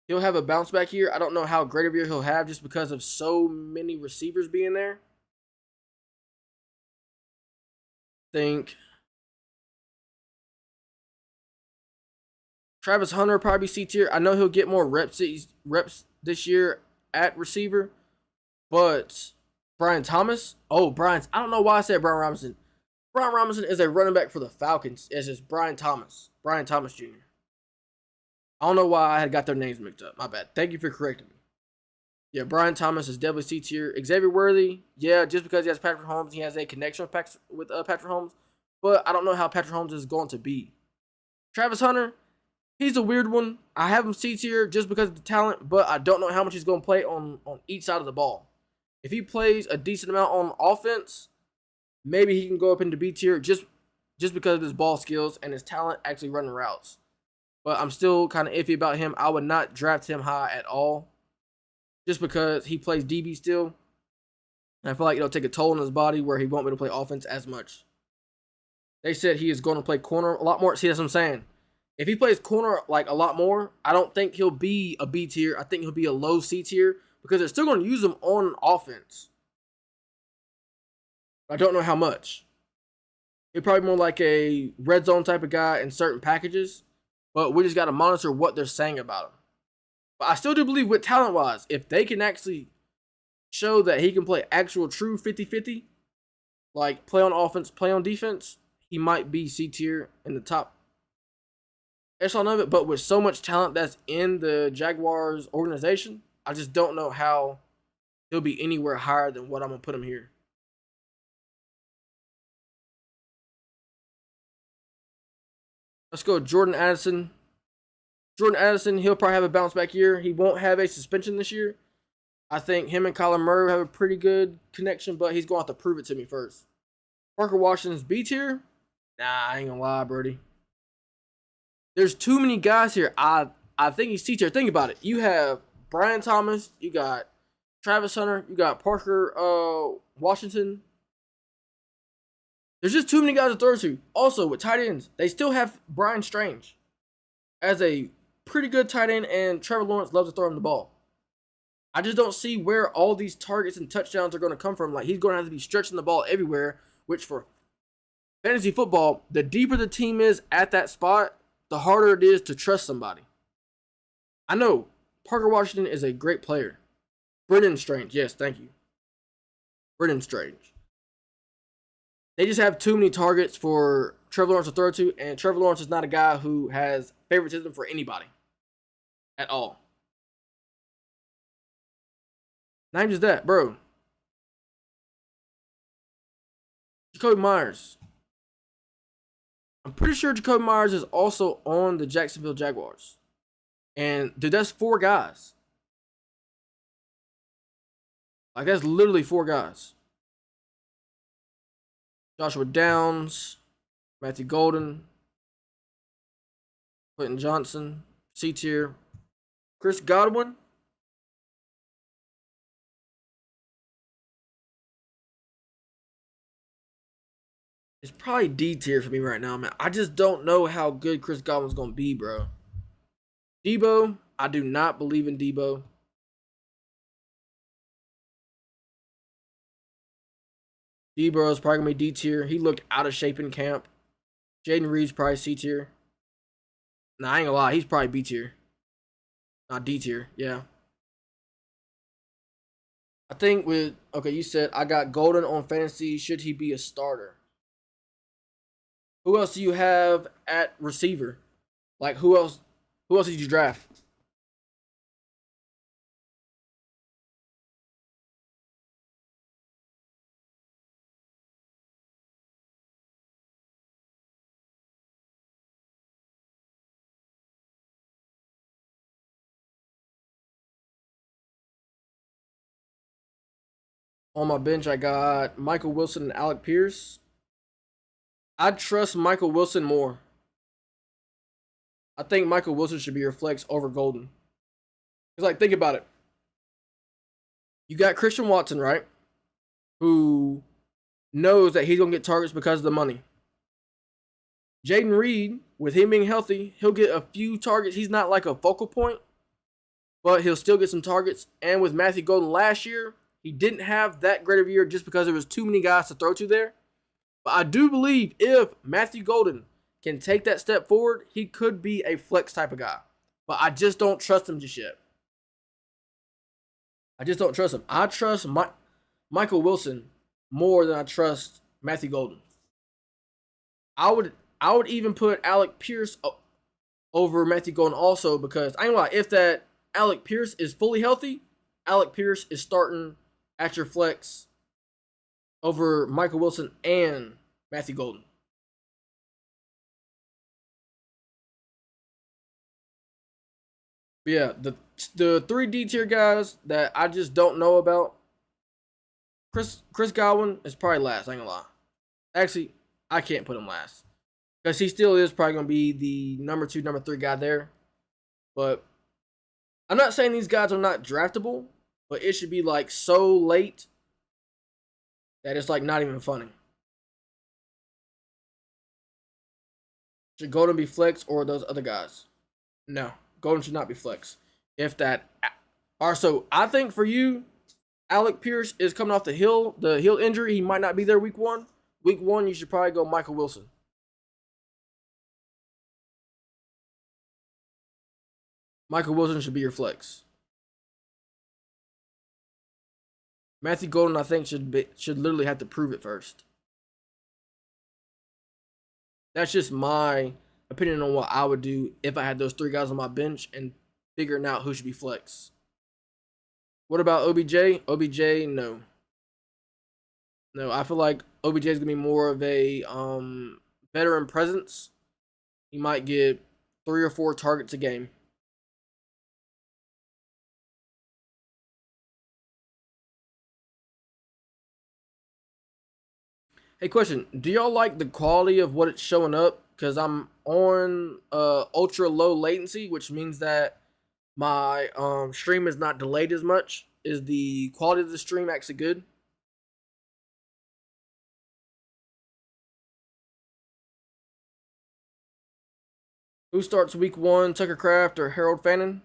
He'll have a bounce back year. I don't know how great of a year he'll have just because of so many receivers being there. Think Travis Hunter will probably C tier. I know he'll get more reps this year at receiver, but Brian Thomas. Oh, I don't know why I said Brian Robinson. Brian Robinson is a running back for the Falcons. It's just Brian Thomas Jr. I don't know why I had got their names mixed up. My bad. Thank you for correcting me. Yeah, Brian Thomas is definitely C tier. Xavier Worthy, yeah, just because he has Patrick Mahomes, he has a connection with Patrick Mahomes. But I don't know how Patrick Mahomes is going to be. Travis Hunter, he's a weird one. I have him C tier just because of the talent, but I don't know how much he's going to play on each side of the ball. If he plays a decent amount on offense, maybe he can go up into B tier just because of his ball skills and his talent actually running routes. But I'm still kind of iffy about him. I would not draft him high at all just because he plays DB still. And I feel like it'll take a toll on his body where he won't be able to play offense as much. They said he is going to play corner a lot more. See, that's what I'm saying. If he plays corner like a lot more, I don't think he'll be a B tier. I think he'll be a low C tier because they're still going to use him on offense. I don't know how much. He's probably more like a red zone type of guy in certain packages, but we just got to monitor what they're saying about him. But I still do believe with talent-wise, if they can actually show that he can play actual true 50-50, like play on offense, play on defense, he might be C tier in the top echelon of it. But with so much talent that's in the Jaguars organization, I just don't know how he'll be anywhere higher than what I'm going to put him here. Let's go Jordan Addison. Jordan Addison, he'll probably have a bounce back year. He won't have a suspension this year. I think him and Kyler Murray have a pretty good connection, but he's going to have to prove it to me first. Parker Washington's B tier? Nah, I ain't going to lie, Brody. There's too many guys here. I think he's C tier. Think about it. You have Brian Thomas. You got Travis Hunter. You got Parker Washington. There's just too many guys to throw to. Also, with tight ends, they still have Brian Strange as a pretty good tight end, and Trevor Lawrence loves to throw him the ball. I just don't see where all these targets and touchdowns are going to come from. Like, he's going to have to be stretching the ball everywhere, which for fantasy football, the deeper the team is at that spot, the harder it is to trust somebody. I know Parker Washington is a great player. Brendan Strange, yes, thank you. Brendan Strange. They just have too many targets for Trevor Lawrence to throw to, and Trevor Lawrence is not a guy who has favoritism for anybody at all. Not just that, bro. Jacoby Myers. I'm pretty sure Jacoby Myers is also on the Jacksonville Jaguars. And, dude, that's 4 guys. Like, that's literally 4 guys. Joshua Downs, Matthew Golden, Quentin Johnson, C tier, Chris Godwin. It's probably D tier for me right now, man. I just don't know how good Chris Godwin's gonna be, bro. Debo, I do not believe in Debo. Debo is probably gonna be D tier. He looked out of shape in camp. Jaden Reed's probably C tier. Nah, I ain't gonna lie, he's probably B tier. Not D tier, yeah. I think with okay, you said I got Golden on fantasy. Should he be a starter? Who else do you have at receiver? Like who else? Who else did you draft? On my bench, I got Michael Wilson and Alec Pierce. I trust Michael Wilson more. I think Michael Wilson should be your flex over Golden. Because, like, think about it. You got Christian Watson, right? Who knows that he's going to get targets because of the money. Jaden Reed, with him being healthy, he'll get a few targets. He's not like a focal point, but he'll still get some targets. And with Matthew Golden last year, he didn't have that great of a year just because there was too many guys to throw to there. But I do believe if Matthew Golden can take that step forward, he could be a flex type of guy. But I just don't trust him just yet. I just don't trust him. I trust Michael Wilson more than I trust Matthew Golden. I would even put Alec Pierce over Matthew Golden also because I ain't gonna lie, if that Alec Pierce is fully healthy, Alec Pierce is starting at your flex over Michael Wilson and Matthew Golden. But yeah, the three D tier guys that I just don't know about. Chris Godwin is probably last. I ain't gonna lie. Actually, I can't put him last because he still is probably gonna be the number two, number three guy there. But I'm not saying these guys are not draftable, but it should be like so late that it's like not even funny. Should Golden be flex or those other guys? No, Golden should not be flex. If that, or so I think for you, Alec Pierce is coming off the heel injury. He might not be there week one. Week one, you should probably go Michael Wilson. Michael Wilson should be your flex. Matthew Golden, I think, should literally have to prove it first. That's just my opinion on what I would do if I had those three guys on my bench and figuring out who should be flex. What about OBJ? OBJ, no. No, I feel like OBJ is gonna be more of a veteran presence. He might get 3 or 4 targets a game. Hey, question: do y'all like the quality of what it's showing up? Because I'm on ultra low latency, which means that my stream is not delayed as much. Is the quality of the stream actually good? Who starts week one, Tucker Craft or Harold Fannin?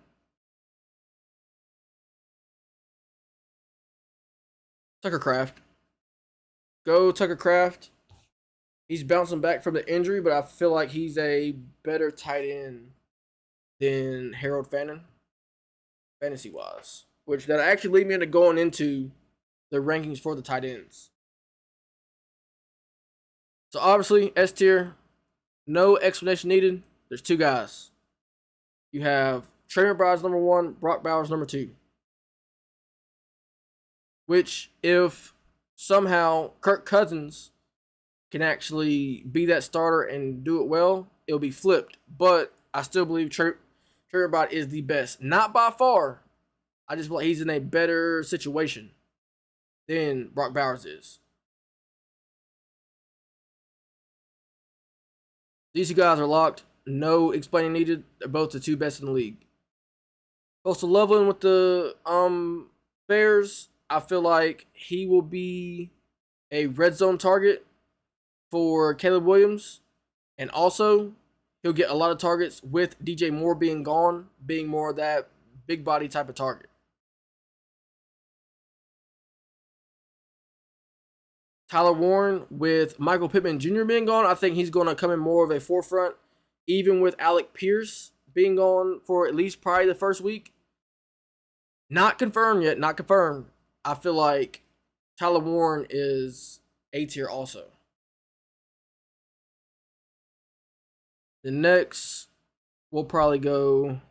Tucker Craft. Go Tucker Craft. He's bouncing back from the injury, but I feel like he's a better tight end than Harold Fannin, fantasy wise. Which that actually lead me into going into the rankings for the tight ends. So obviously, S tier, no explanation needed. There's 2 guys. You have Trey McBride's number 1, Brock Bowers number 2. Which, if somehow Kirk Cousins can actually be that starter and do it well, it'll be flipped. But I still believe Trey McBride is the best. Not by far. I just feel like he's in a better situation than Brock Bowers is. These 2 guys are locked. No explaining needed. They're both the 2 best in the league. Coastal Loveland with the Bears. I feel like he will be a red zone target for Caleb Williams. And also, he'll get a lot of targets with DJ Moore being gone, being more of that big body type of target. Tyler Warren with Michael Pittman Jr. being gone, I think he's going to come in more of a forefront, even with Alec Pierce being gone for at least probably the first week. Not confirmed yet, not confirmed. I feel like Tyler Warren is A tier also. The next, we'll probably go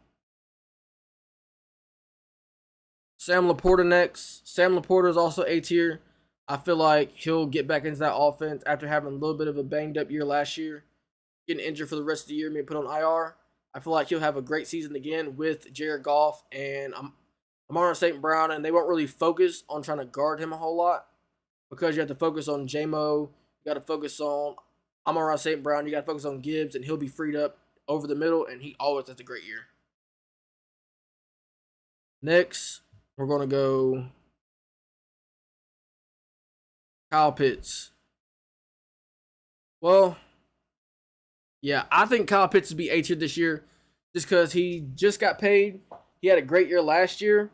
Sam Laporta next. Sam Laporta is also A tier. I feel like he'll get back into that offense after having a little bit of a banged up year last year, getting injured for the rest of the year, maybe put on IR. I feel like he'll have a great season again with Jared Goff and Amon-Ra St. Brown, and they won't really focus on trying to guard him a whole lot because you have to focus on J-Mo, you got to focus on Amon-Ra St. Brown, you got to focus on Gibbs, and he'll be freed up over the middle, and he always has a great year. Next, we're going to go Kyle Pitts. Well, yeah, I think Kyle Pitts will be A tier this year just because he just got paid. He had a great year last year,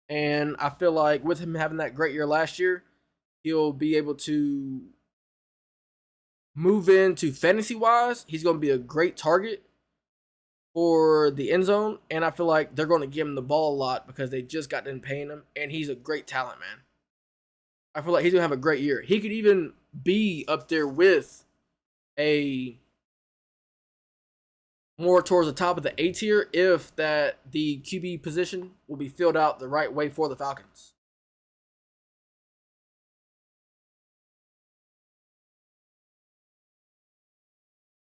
and I feel like with him having that great year last year, he'll be able to move into fantasy-wise. He's going to be a great target for the end zone, and I feel like they're going to give him the ball a lot because they just got done paying him, and he's a great talent, man. I feel like he's going to have a great year. He could even be up there with a more towards the top of the A tier if that the QB position will be filled out the right way for the Falcons.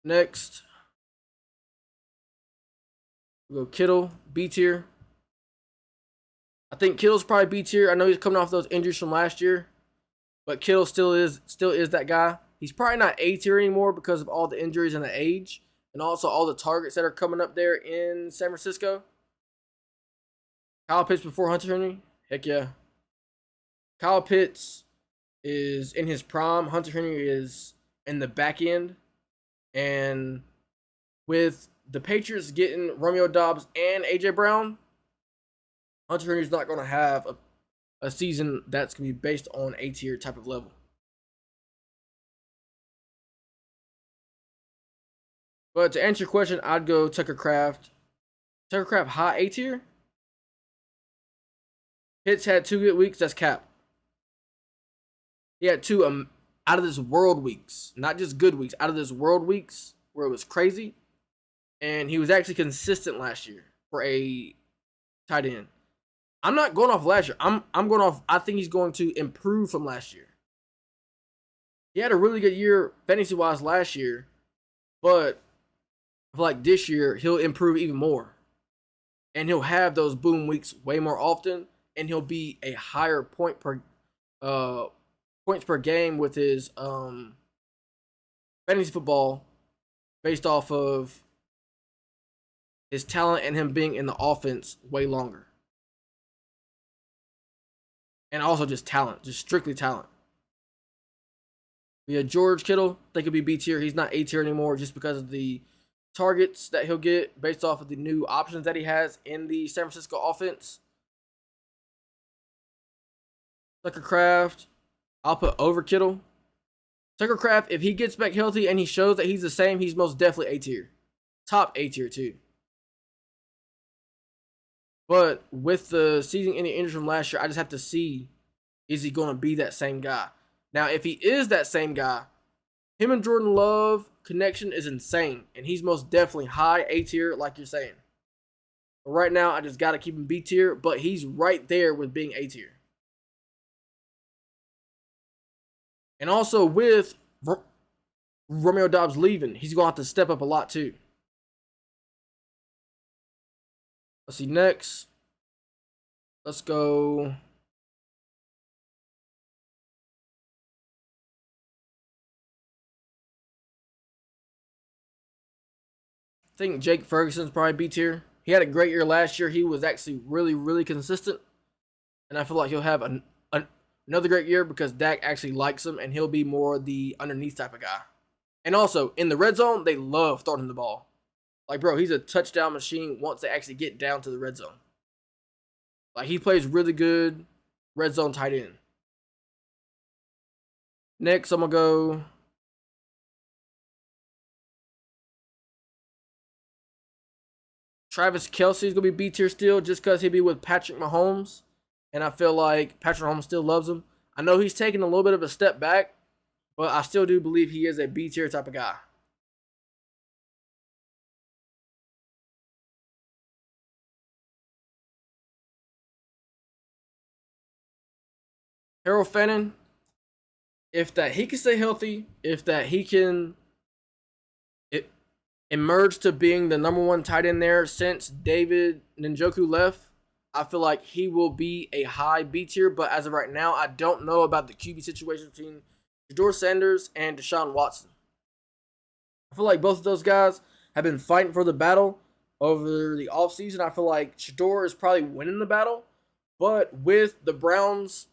Next, we'll go Kittle, B tier. I think Kittle's probably B tier. I know he's coming off those injuries from last year, but Kittle still is that guy. He's probably not A tier anymore because of all the injuries and the age, and also all the targets that are coming up there in San Francisco. Kyle Pitts before Hunter Henry? Heck yeah. Kyle Pitts is in his prime. Hunter Henry is in the back end. And with the Patriots getting Romeo Doubs and A.J. Brown, Hunter Henry's not going to have a season that's going to be based on A tier type of level. But to answer your question, I'd go Tucker Kraft. Tucker Kraft high A tier. Pitts had 2 good weeks. That's cap. He had 2 out of this world weeks, not just good weeks, out of this world weeks where it was crazy. And he was actually consistent last year for a tight end. I'm not going off last year. I'm going off, I think he's going to improve from last year. He had a really good year fantasy-wise last year, but I feel like this year he'll improve even more. And he'll have those boom weeks way more often, and he'll be a higher points per game with his fantasy football based off of his talent and him being in the offense way longer. And also just talent, just strictly talent. We had George Kittle, they could be B tier. He's not A tier anymore just because of the targets that he'll get based off of the new options that he has in the San Francisco offense. Tucker Kraft, I'll put over Kittle. Tucker Kraft, if he gets back healthy and he shows that he's the same, he's most definitely A tier. Top A tier too. But with the season-ending injury from last year, I just have to see, is he going to be that same guy? Now, if he is that same guy, him and Jordan Love connection is insane, and he's most definitely high A tier, like you're saying. But right now, I just got to keep him B tier, but he's right there with being A tier. And also with Romeo Doubs leaving, he's going to have to step up a lot too. Let's see next. Let's go. I think Jake Ferguson's probably B tier. He had a great year last year. He was actually really, really consistent. And I feel like he'll have another great year because Dak actually likes him and he'll be more the underneath type of guy. And also, in the red zone, they love throwing him the ball. Like, bro, he's a touchdown machine once they actually get down to the red zone. Like, he plays really good red zone tight end. Next, I'm going to go Travis Kelce's going to be B tier still just because he'll be with Patrick Mahomes. And I feel like Patrick Mahomes still loves him. I know he's taking a little bit of a step back, but I still do believe he is a B tier type of guy. Harold Fannin, if that he can stay healthy, if that he can emerge to being the number one tight end there since David Njoku left, I feel like he will be a high B tier. But as of right now, I don't know about the QB situation between Shedeur Sanders and Deshaun Watson. I feel like both of those guys have been fighting for the battle over the offseason. I feel like Shedeur is probably winning the battle, but with the Browns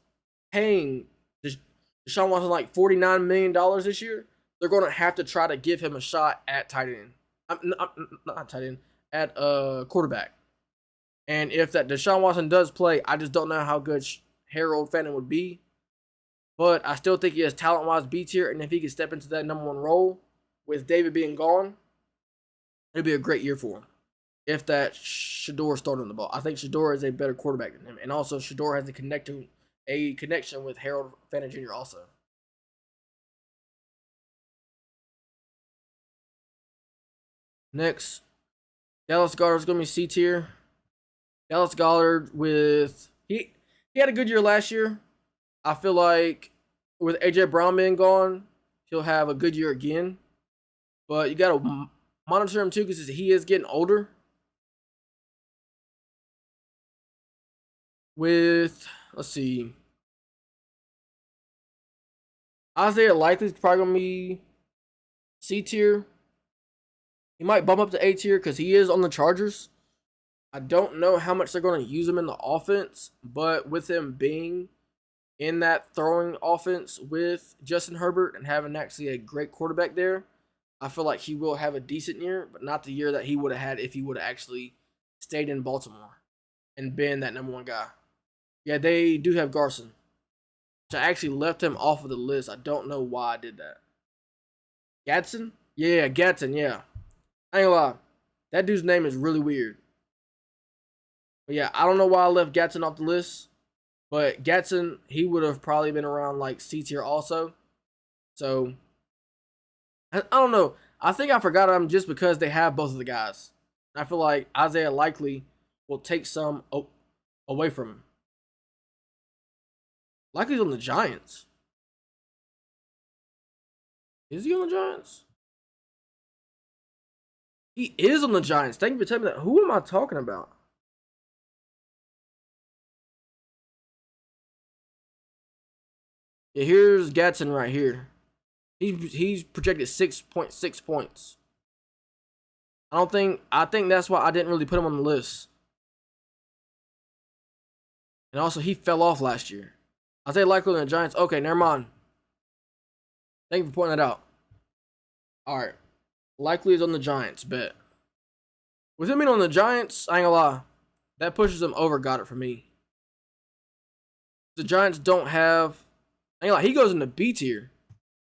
paying Deshaun Watson like $49 million this year, they're going to have to try to give him a shot at tight end. Not tight end, at quarterback. And if that Deshaun Watson does play, I just don't know how good Harold Fannin would be. But I still think he has talent-wise B tier, and if he can step into that number one role with David being gone, it'll be a great year for him. If that Shedeur started on the ball, I think Shedeur is a better quarterback than him, and also Shedeur has a connection with Harold Fannin Jr. also. Next, Dallas Goedert's gonna be C tier. Dallas Goedert with he had a good year last year. I feel like with AJ Brown being gone, he'll have a good year again. But you gotta monitor him too because he is getting older. With let's see, Isaiah Likely's probably gonna be C tier. He might bump up to A tier because he is on the Chargers. I don't know how much they're going to use him in the offense, but with him being in that throwing offense with Justin Herbert and having actually a great quarterback there, I feel like he will have a decent year, but not the year that he would have had if he would have actually stayed in Baltimore and been that number one guy. Yeah, they do have Garson. I actually left him off of the list. I don't know why I did that. Gadsden? Yeah, Gadsden, yeah. I ain't gonna lie. That dude's name is really weird. But yeah, I don't know why I left Gadsden off the list. But Gadsden, he would have probably been around like C tier also. So, I don't know. I think I forgot him just because they have both of the guys. I feel like Isaiah Likely will take some away from him. Likely's on the Giants. Is he on the Giants? He is on the Giants. Thank you for telling me that. Who am I talking about? Yeah, here's Gadsden right here. He's projected 6.6 points. I think that's why I didn't really put him on the list. And also he fell off last year. Isaiah Likely on the Giants. Okay, never mind. Thank you for pointing that out. Alright. Likely is on the Giants, bet. With him being on the Giants, I ain't gonna lie. That pushes him over Goddard for me. The Giants don't have. I ain't gonna lie, he goes in the B tier.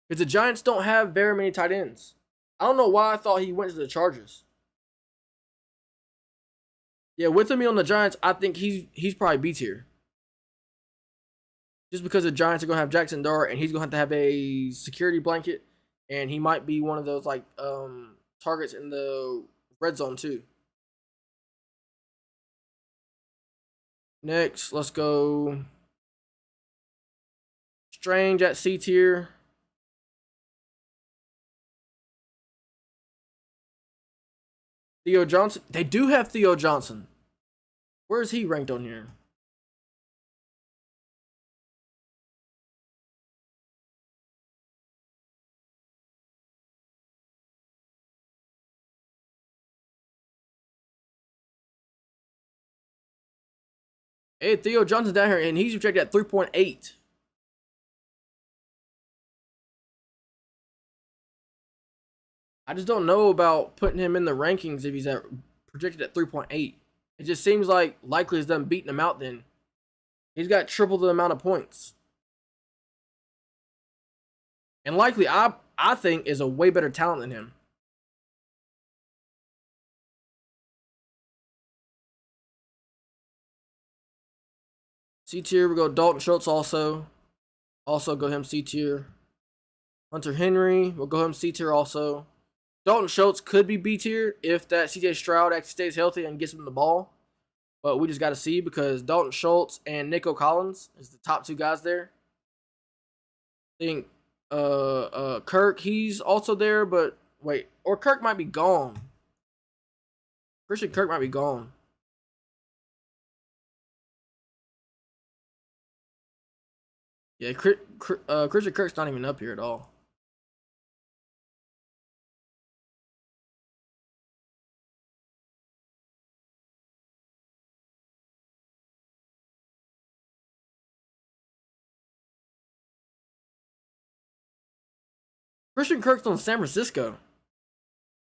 Because the Giants don't have very many tight ends. I don't know why I thought he went to the Chargers. Yeah, with him being on the Giants, I think he's probably B tier. Just because the Giants are gonna have Jackson Dart and he's gonna have to have a security blanket, and he might be one of those like targets in the red zone too. Next, let's go Strange at C tier. Theo Johnson. They do have Theo Johnson. Where is he ranked on here? Hey, Theo Johnson's down here, and he's projected at 3.8. I just don't know about putting him in the rankings if he's projected at 3.8. It just seems like likely is them beating him out then. He's got triple the amount of points. And likely, I think, is a way better talent than him. C tier, we go Dalton Schultz also. Also go him C tier. Hunter Henry, we'll go him C tier also. Dalton Schultz could be B tier if that CJ Stroud actually stays healthy and gets him the ball. But we just got to see because Dalton Schultz and Nico Collins is the top 2 guys there. I think Kirk, he's also there, but wait, or Kirk might be gone. Christian Kirk might be gone. Yeah, Christian Kirk's not even up here at all. Christian Kirk's on San Francisco,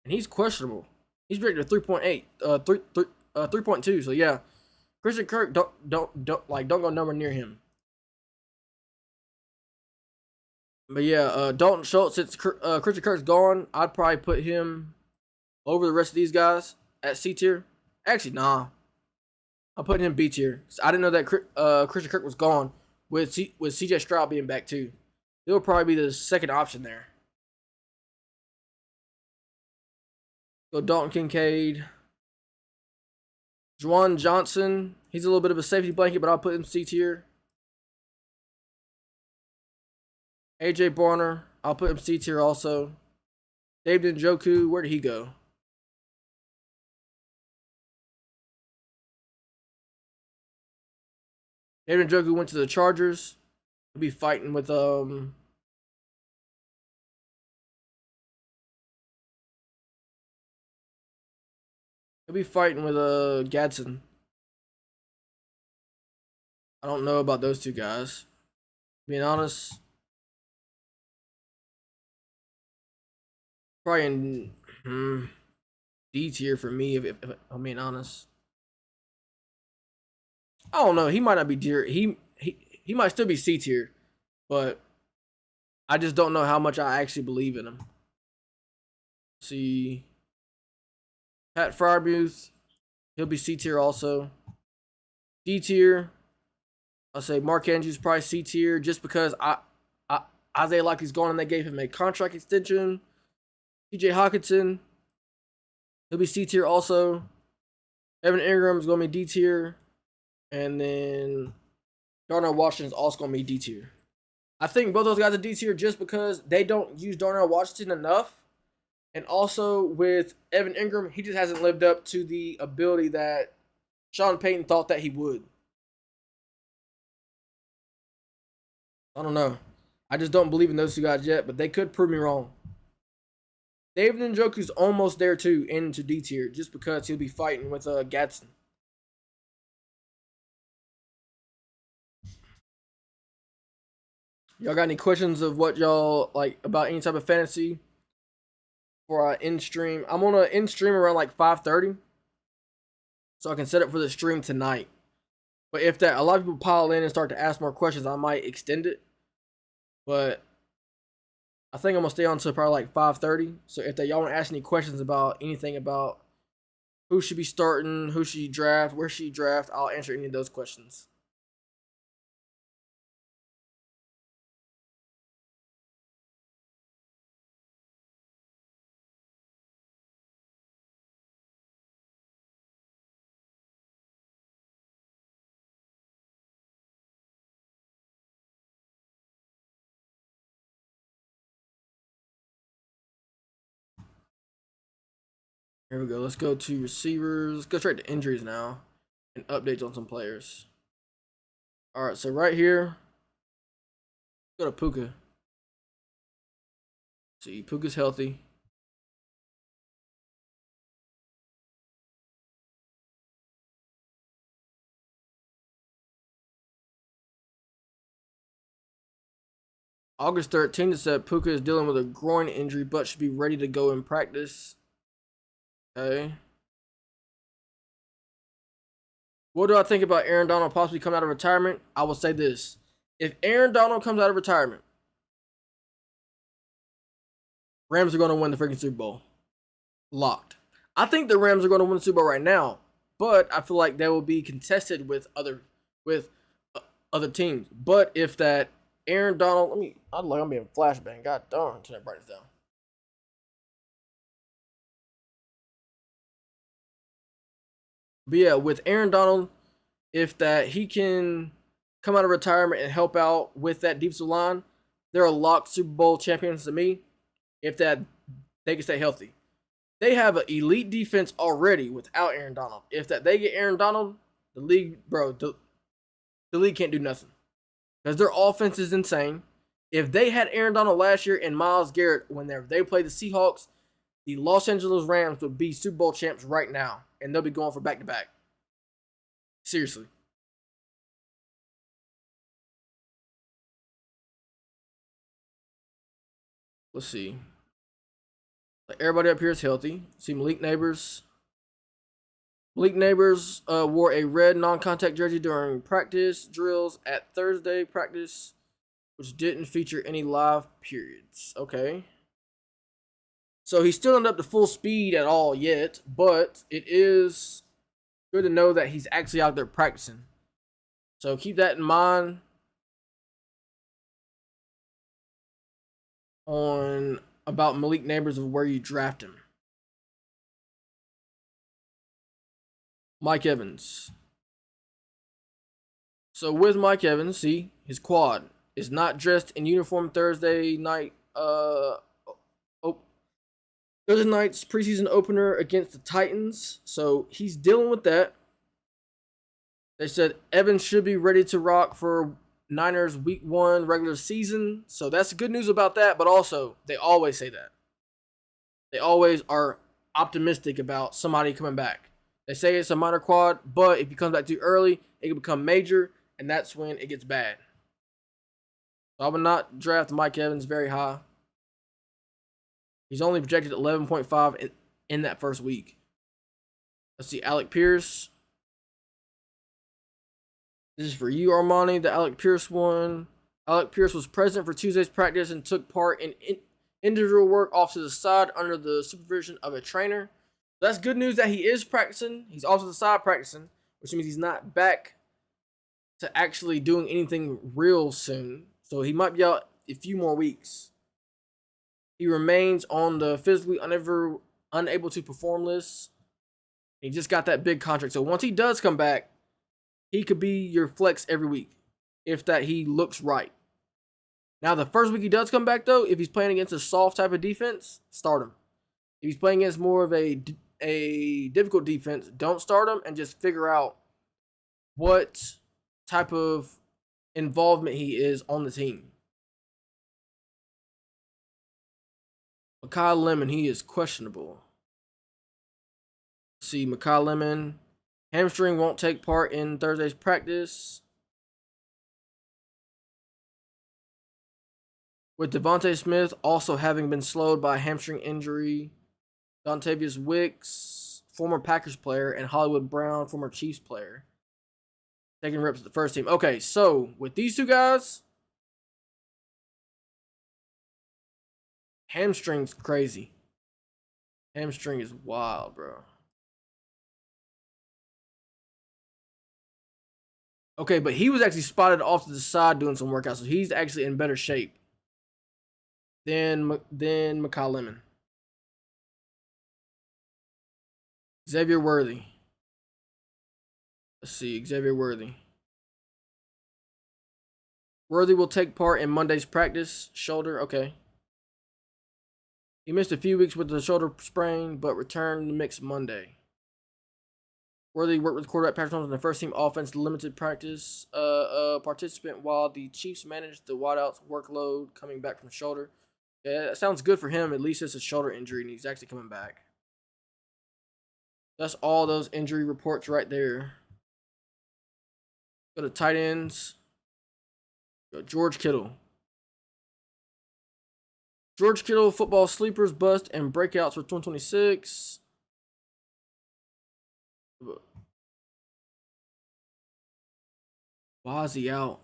and he's questionable. He's rated at 3.8, 3.2. So yeah, Christian Kirk don't go nowhere near him. But yeah, Dalton Schultz, since Christian Kirk's gone, I'd probably put him over the rest of these guys at C tier. Actually, nah, I'm putting him B tier. I didn't know that Christian Kirk was gone with CJ Stroud being back too. He'll probably be the second option there. Go Dalton Kincaid. Juwan Johnson. He's a little bit of a safety blanket, but I'll put him C tier. AJ Barner. I'll put him C tier also. David Njoku. Where did he go? David Njoku went to the Chargers. He'll be fighting with He'll be fighting with Gadsden. I don't know about those 2 guys. Being honest. Probably in D tier for me, if I'm being honest. I don't know. He might not be tier. He might still be C tier, but I just don't know how much I actually believe in him. Let's see, Pat Freiermuth, he'll be C tier also. D tier, I'll say Mark Andrews probably C tier just because Isaiah Likely's gone and they gave him a contract extension. TJ Hockenson, he'll be C tier also. Evan Ingram's gonna be D tier, and then Darnell Washington's also gonna be D tier. I think both those guys are D tier just because they don't use Darnell Washington enough. And also with Evan Ingram, he just hasn't lived up to the ability that Sean Payton thought that he would. I don't know. I just don't believe in those 2 guys yet, but they could prove me wrong. David Njoku's almost there too, into D tier, just because he'll be fighting with Gadsden. Y'all got any questions of what y'all like about any type of fantasy for in stream? I'm on an in stream around like 5:30, so I can set up for the stream tonight. But if that a lot of people pile in and start to ask more questions, I might extend it. But I think I'm gonna stay on until probably like 5:30. So if y'all want to ask any questions about anything about who should be starting, who should you draft, where should you draft, I'll answer any of those questions. Here we go. Let's go to receivers. Let's go straight to injuries now and updates on some players. All right, so right here, go to Puka. See, Puka's healthy. August 13th, it said Puka is dealing with a groin injury but should be ready to go in practice. Okay. What do I think about Aaron Donald possibly coming out of retirement? I will say this. If Aaron Donald comes out of retirement, Rams are going to win the freaking Super Bowl. Locked. I think the Rams are going to win the Super Bowl right now, but I feel like they will be contested with other teams. But if that Aaron Donald, I'm being flashbang. God darn, turn that brightness down. But yeah, with Aaron Donald, if that he can come out of retirement and help out with that defensive line, they're a locked Super Bowl champions to me. If that they can stay healthy, they have an elite defense already without Aaron Donald. If that they get Aaron Donald, the league, bro, the league can't do nothing because their offense is insane. If they had Aaron Donald last year and Myles Garrett when they played the Seahawks, the Los Angeles Rams would be Super Bowl champs right now, and they'll be going for back to back. Seriously. Let's see. Everybody up here is healthy. See Malik Neighbors. Malik Neighbors wore a red non-contact jersey during practice drills at Thursday practice, which didn't feature any live periods. Okay. So he's still not up to full speed at all yet, but it is good to know that he's actually out there practicing. So keep that in mind on about Malik Neighbors of where you draft him. Mike Evans. So with Mike Evans, see his quad is not dressed in uniform Thursday night. Thursday night's preseason opener against the Titans. So he's dealing with that. They said Evans should be ready to rock for Niners week 1 regular season. So that's good news about that. But also, they always say that. They always are optimistic about somebody coming back. They say it's a minor quad, but if he comes back too early, it can become major, and that's when it gets bad. So I would not draft Mike Evans very high. He's only projected 11.5 in that first week. Let's see, Alec Pierce. This is for you, Armani, the Alec Pierce one. Alec Pierce was present for Tuesday's practice and took part in individual work off to the side under the supervision of a trainer. That's good news that he is practicing. He's off to the side practicing, which means he's not back to actually doing anything real soon. So he might be out a few more weeks. He remains on the physically unable to perform list. He just got that big contract. So once he does come back, he could be your flex every week if that he looks right. Now, the first week he does come back, though, if he's playing against a soft type of defense, start him. If he's playing against more of a difficult defense, don't start him and just figure out what type of involvement he is on the team. Makai Lemon, he is questionable. Let's see, Makai Lemon, hamstring, won't take part in Thursday's practice. With Devontae Smith also having been slowed by a hamstring injury, Dontavius Wicks, former Packers player, and Hollywood Brown, former Chiefs player, taking reps at the first team. Okay, so with these two guys, hamstring's crazy. Hamstring is wild, bro. Okay, but he was actually spotted off to the side doing some workouts, so he's actually in better shape than Makai Lemon. Xavier Worthy. Let's see, Xavier Worthy. Worthy will take part in Monday's practice. Shoulder, okay. He missed a few weeks with the shoulder sprain, but returned in the mix Monday. Worthy worked with quarterback Patrick Mahomes in the first team offense limited practice participant while the Chiefs managed the wideouts workload coming back from shoulder. Yeah, that sounds good for him. At least it's a shoulder injury and he's actually coming back. That's all those injury reports right there. Go to tight ends. Go George Kittle. George Kittle, football sleepers, bust, and breakouts for 2026. Why is he out?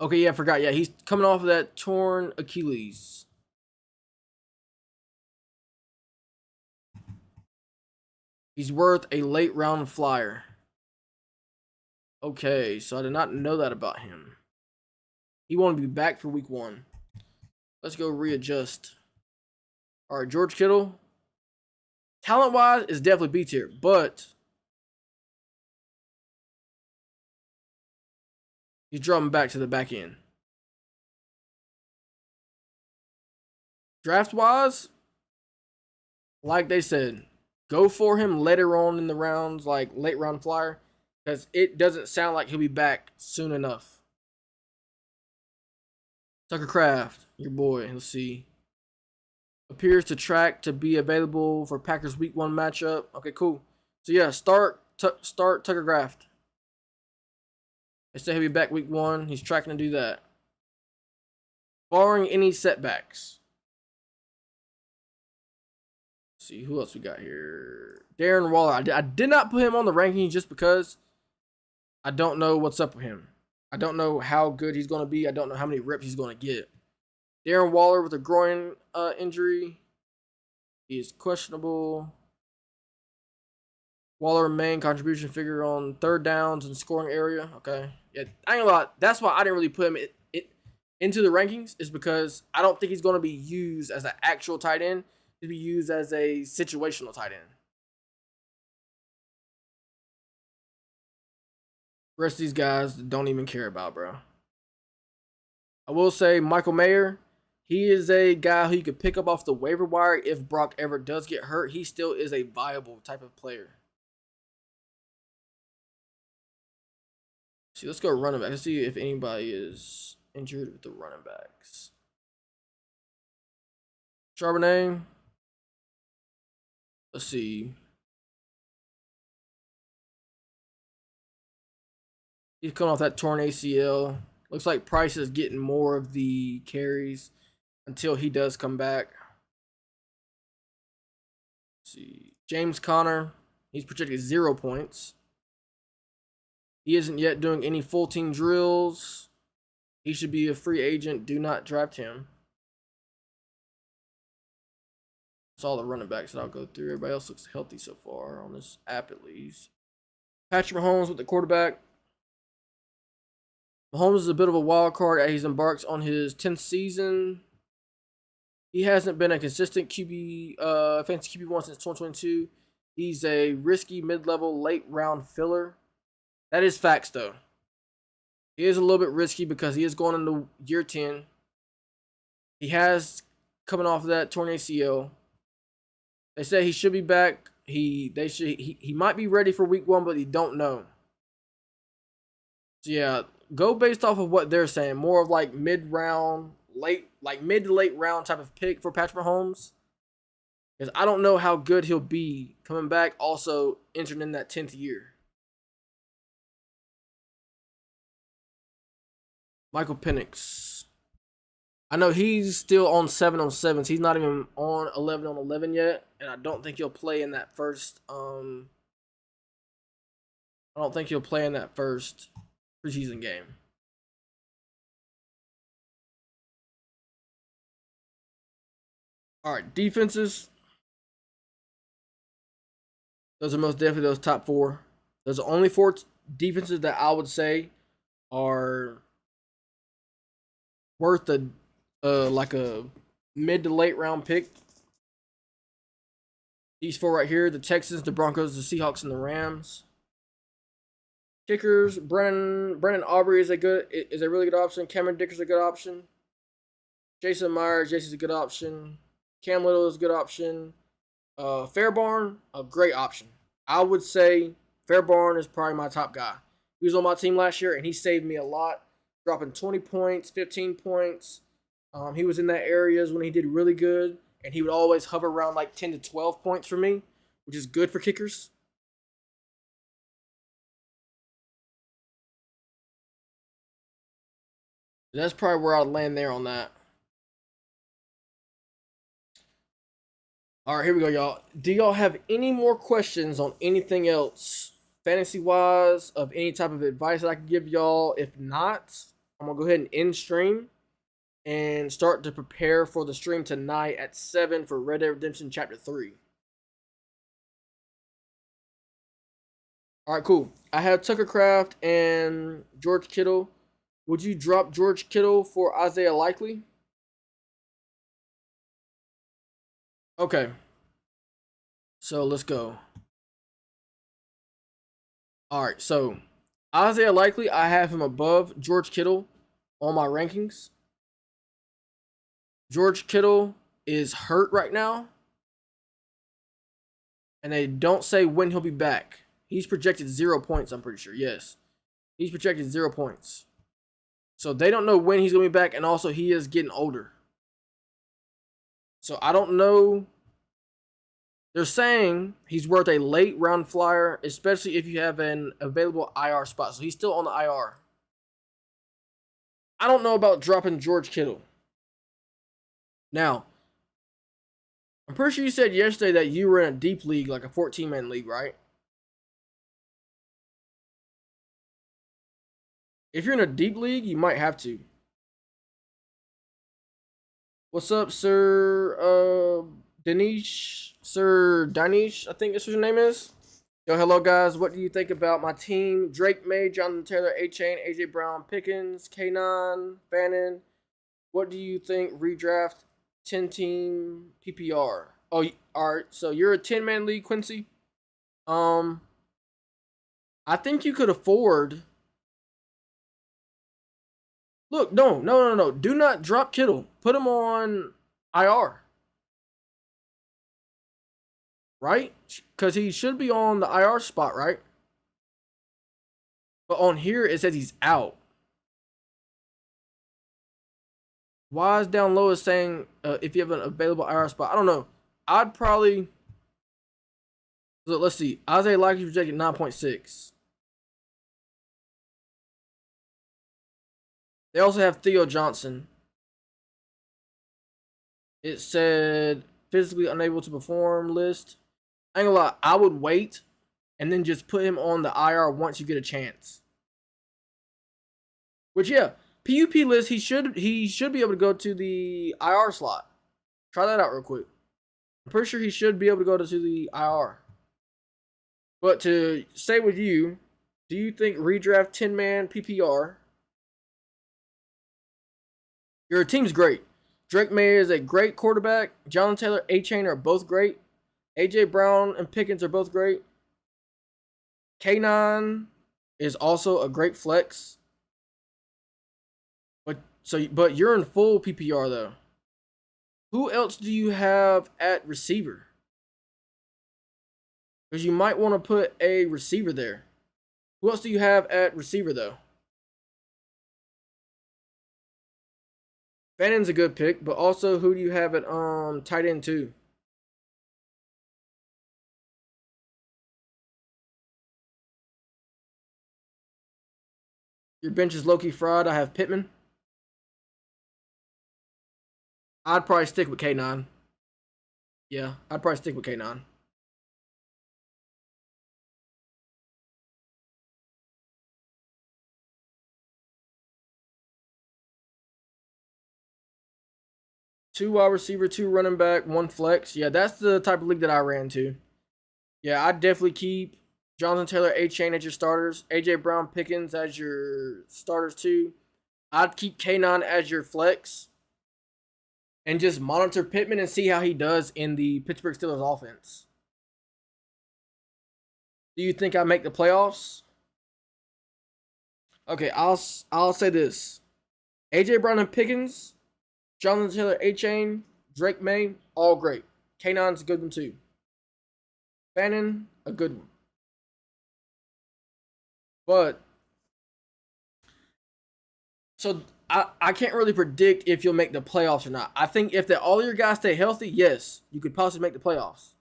Okay, yeah, I forgot. Yeah, he's coming off of that torn Achilles. He's worth a late round flyer. Okay, so I did not know that about him. He won't be back for week 1. Let's go readjust. All right, George Kittle. Talent-wise, is definitely B tier, but he's dropping back to the back end. Draft-wise, like they said, go for him later on in the rounds, like late round flyer, because it doesn't sound like he'll be back soon enough. Tucker Kraft, your boy. Let's see. Appears to track to be available for Packers Week 1 matchup. Okay, cool. So yeah, start Tucker Kraft. They say he'll be back Week 1. He's tracking to do that, barring any setbacks. Let's see who else we got here. Darren Waller. I did not put him on the rankings just because I don't know what's up with him. I don't know how good he's going to be. I don't know how many reps he's going to get. Darren Waller with a groin injury. He is questionable. Waller main contribution figure on third downs and scoring area. Okay. Yeah, I ain't gonna lie. That's why I didn't really put him into the rankings, is because I don't think he's going to be used as an actual tight end. He'll be used as a situational tight end. The rest of these guys don't even care about, bro. I will say Michael Mayer, he is a guy who you could pick up off the waiver wire if Brock ever does get hurt. He still is a viable type of player. See, let's go running back. Let's see if anybody is injured with the running backs. Charbonnet. Let's see. He's coming off that torn ACL. Looks like Price is getting more of the carries until he does come back. Let's see. James Conner. He's projected 0 points. He isn't yet doing any full team drills. He should be a free agent. Do not draft him. That's all the running backs that I'll go through. Everybody else looks healthy so far on this app, at least. Patrick Mahomes with the quarterback. Mahomes is a bit of a wild card as he embarks on his 10th season. He hasn't been a consistent fantasy QB1 since 2022. He's a risky mid-level late round filler. That is facts, though. He is a little bit risky because he is going into year 10. He has coming off of that torn ACL. They say he should be back. He might be ready for week 1, but he don't know. So yeah, go based off of what they're saying. More of like mid-round, mid to late round type of pick for Patrick Mahomes. Because I don't know how good he'll be coming back, also entering in that 10th year. Michael Penix. I know he's still on 7 on 7s. He's not even on 11 on 11 yet, and I don't think he'll play in that first. I don't think he'll play in that first preseason game. All right, defenses. Those are most definitely those top 4. Those are only 4 defenses that I would say are worth like a mid to late round pick. These 4 right here: the Texans, the Broncos, the Seahawks, and the Rams. Kickers: Brennan Aubrey is a really good option. Cameron Dicker is a good option. Jason Myers, JC's a good option. Cam Little is a good option. Fairbairn, a great option. I would say Fairbairn is probably my top guy. He was on my team last year, and he saved me a lot, dropping 20 points, 15 points. He was in that areas when he did really good, and he would always hover around like 10 to 12 points for me, which is good for kickers. That's probably where I'd land there on that. All right, here we go, y'all. Do y'all have any more questions on anything else, fantasy-wise, of any type of advice that I can give y'all? If not, I'm going to go ahead and end stream and start to prepare for the stream tonight at 7 for Red Dead Redemption Chapter 3. All right, cool. I have Tucker Kraft and George Kittle. Would you drop George Kittle for Isaiah Likely? Okay. So let's go. All right, so Isaiah Likely, I have him above George Kittle on my rankings. George Kittle is hurt right now, and they don't say when he'll be back. He's projected 0 points, I'm pretty sure. Yes. He's projected 0 points. So they don't know when he's going to be back, and also he is getting older. So I don't know. They're saying he's worth a late round flyer, especially if you have an available IR spot. So he's still on the IR. I don't know about dropping George Kittle. Now, I'm pretty sure you said yesterday that you were in a deep league, like a 14-man league, right? If you're in a deep league, you might have to. What's up, Sir Danish? Sir Danish, I think that's what your name is. Yo, hello, guys. What do you think about my team? Drake May, Jonathan Taylor, A-Chain, AJ Brown, Pickens, K9, Bannon. What do you think? Redraft 10-team PPR. Oh, all right. So you're a 10-man league, Quincy. I think you could afford. Look, no. Do not drop Kittle. Put him on IR. Right? Because he should be on the IR spot, right? But on here, it says he's out. Why is down low is saying if you have an available IR spot? I don't know. I'd probably. So let's see. Isaiah Likely projected 9.6. They also have Theo Johnson. It said physically unable to perform list. I ain't gonna lie, I would wait and then just put him on the IR once you get a chance. Which, yeah, PUP list, he should be able to go to the IR slot. Try that out real quick. I'm pretty sure he should be able to go to the IR. But to stay with you, do you think redraft 10-man PPR? Your team's great. Drake May is a great quarterback. Jonathan Taylor, A-Chain are both great. AJ Brown and Pickens are both great. K9 is also a great flex. But you're in full PPR though. Who else do you have at receiver? Because you might want to put a receiver there. Who else do you have at receiver though? Fannon's a good pick, but also who do you have at tight end too? Your bench is low-key fried. I have Pittman. I'd probably stick with K9. Yeah, I'd probably stick with K9. Two wide receiver, two running back, one flex. Yeah, that's the type of league that I ran to. Yeah, I'd definitely keep Jonathan Taylor, A-Chain as your starters. AJ Brown, Pickens as your starters too. I'd keep K9 as your flex. And just monitor Pittman and see how he does in the Pittsburgh Steelers offense. Do you think I make the playoffs? Okay, I'll say this. AJ Brown and Pickens, Jonathan Taylor, A-Chain, Drake May, all great. K9's a good one too. Bannon, a good one. But so I can't really predict if you'll make the playoffs or not. I think if all your guys stay healthy, yes, you could possibly make the playoffs.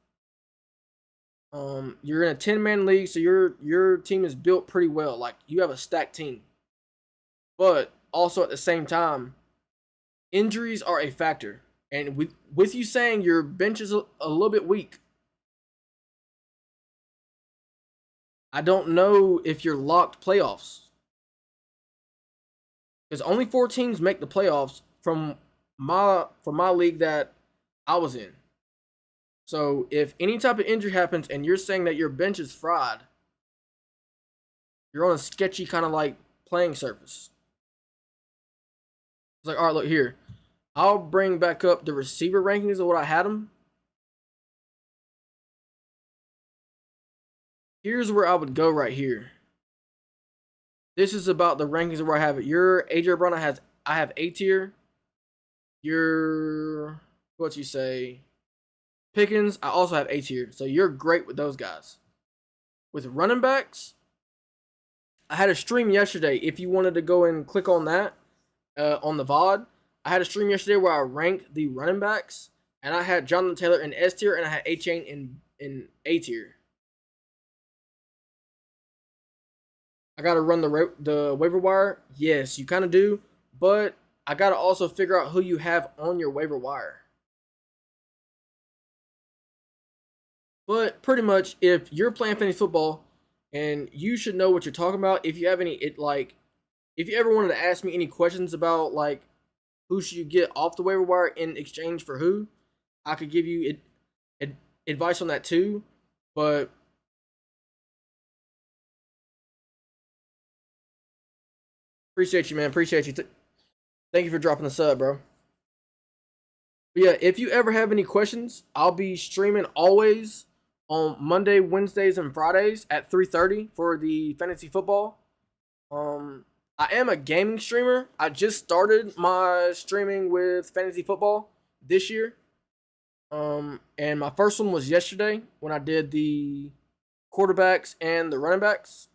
You're in a 10-man league, so your team is built pretty well. Like, you have a stacked team. But also at the same time, injuries are a factor. And with you saying your bench is a little bit weak, I don't know if you're locked playoffs. Because only 4 teams make the playoffs from my league that I was in. So if any type of injury happens and you're saying that your bench is fried, you're on a sketchy kind of like playing surface. It's like, all right, look here. I'll bring back up the receiver rankings of what I had them. Here's where I would go right here. This is about the rankings of where I have it. Your AJ Brown I have A tier. Your what you say? Pickens, I also have A tier. So you're great with those guys. With running backs, I had a stream yesterday. If you wanted to go and click on that on the VOD, I had a stream yesterday where I ranked the running backs, and I had Jonathan Taylor in S tier, and I had A-Chain in A tier. I gotta run the waiver wire. Yes, you kind of do, but I gotta also figure out who you have on your waiver wire. But pretty much, if you're playing fantasy football, and you should know what you're talking about. If you have if you ever wanted to ask me any questions about like who should you get off the waiver wire in exchange for who, I could give you advice on that too. But appreciate you, man. Appreciate you. Thank you for dropping the sub, bro. But yeah, if you ever have any questions, I'll be streaming always on Monday, Wednesdays, and Fridays at 3:30 for the fantasy football. I am a gaming streamer. I just started my streaming with fantasy football this year. And my first one was yesterday when I did the quarterbacks and the running backs.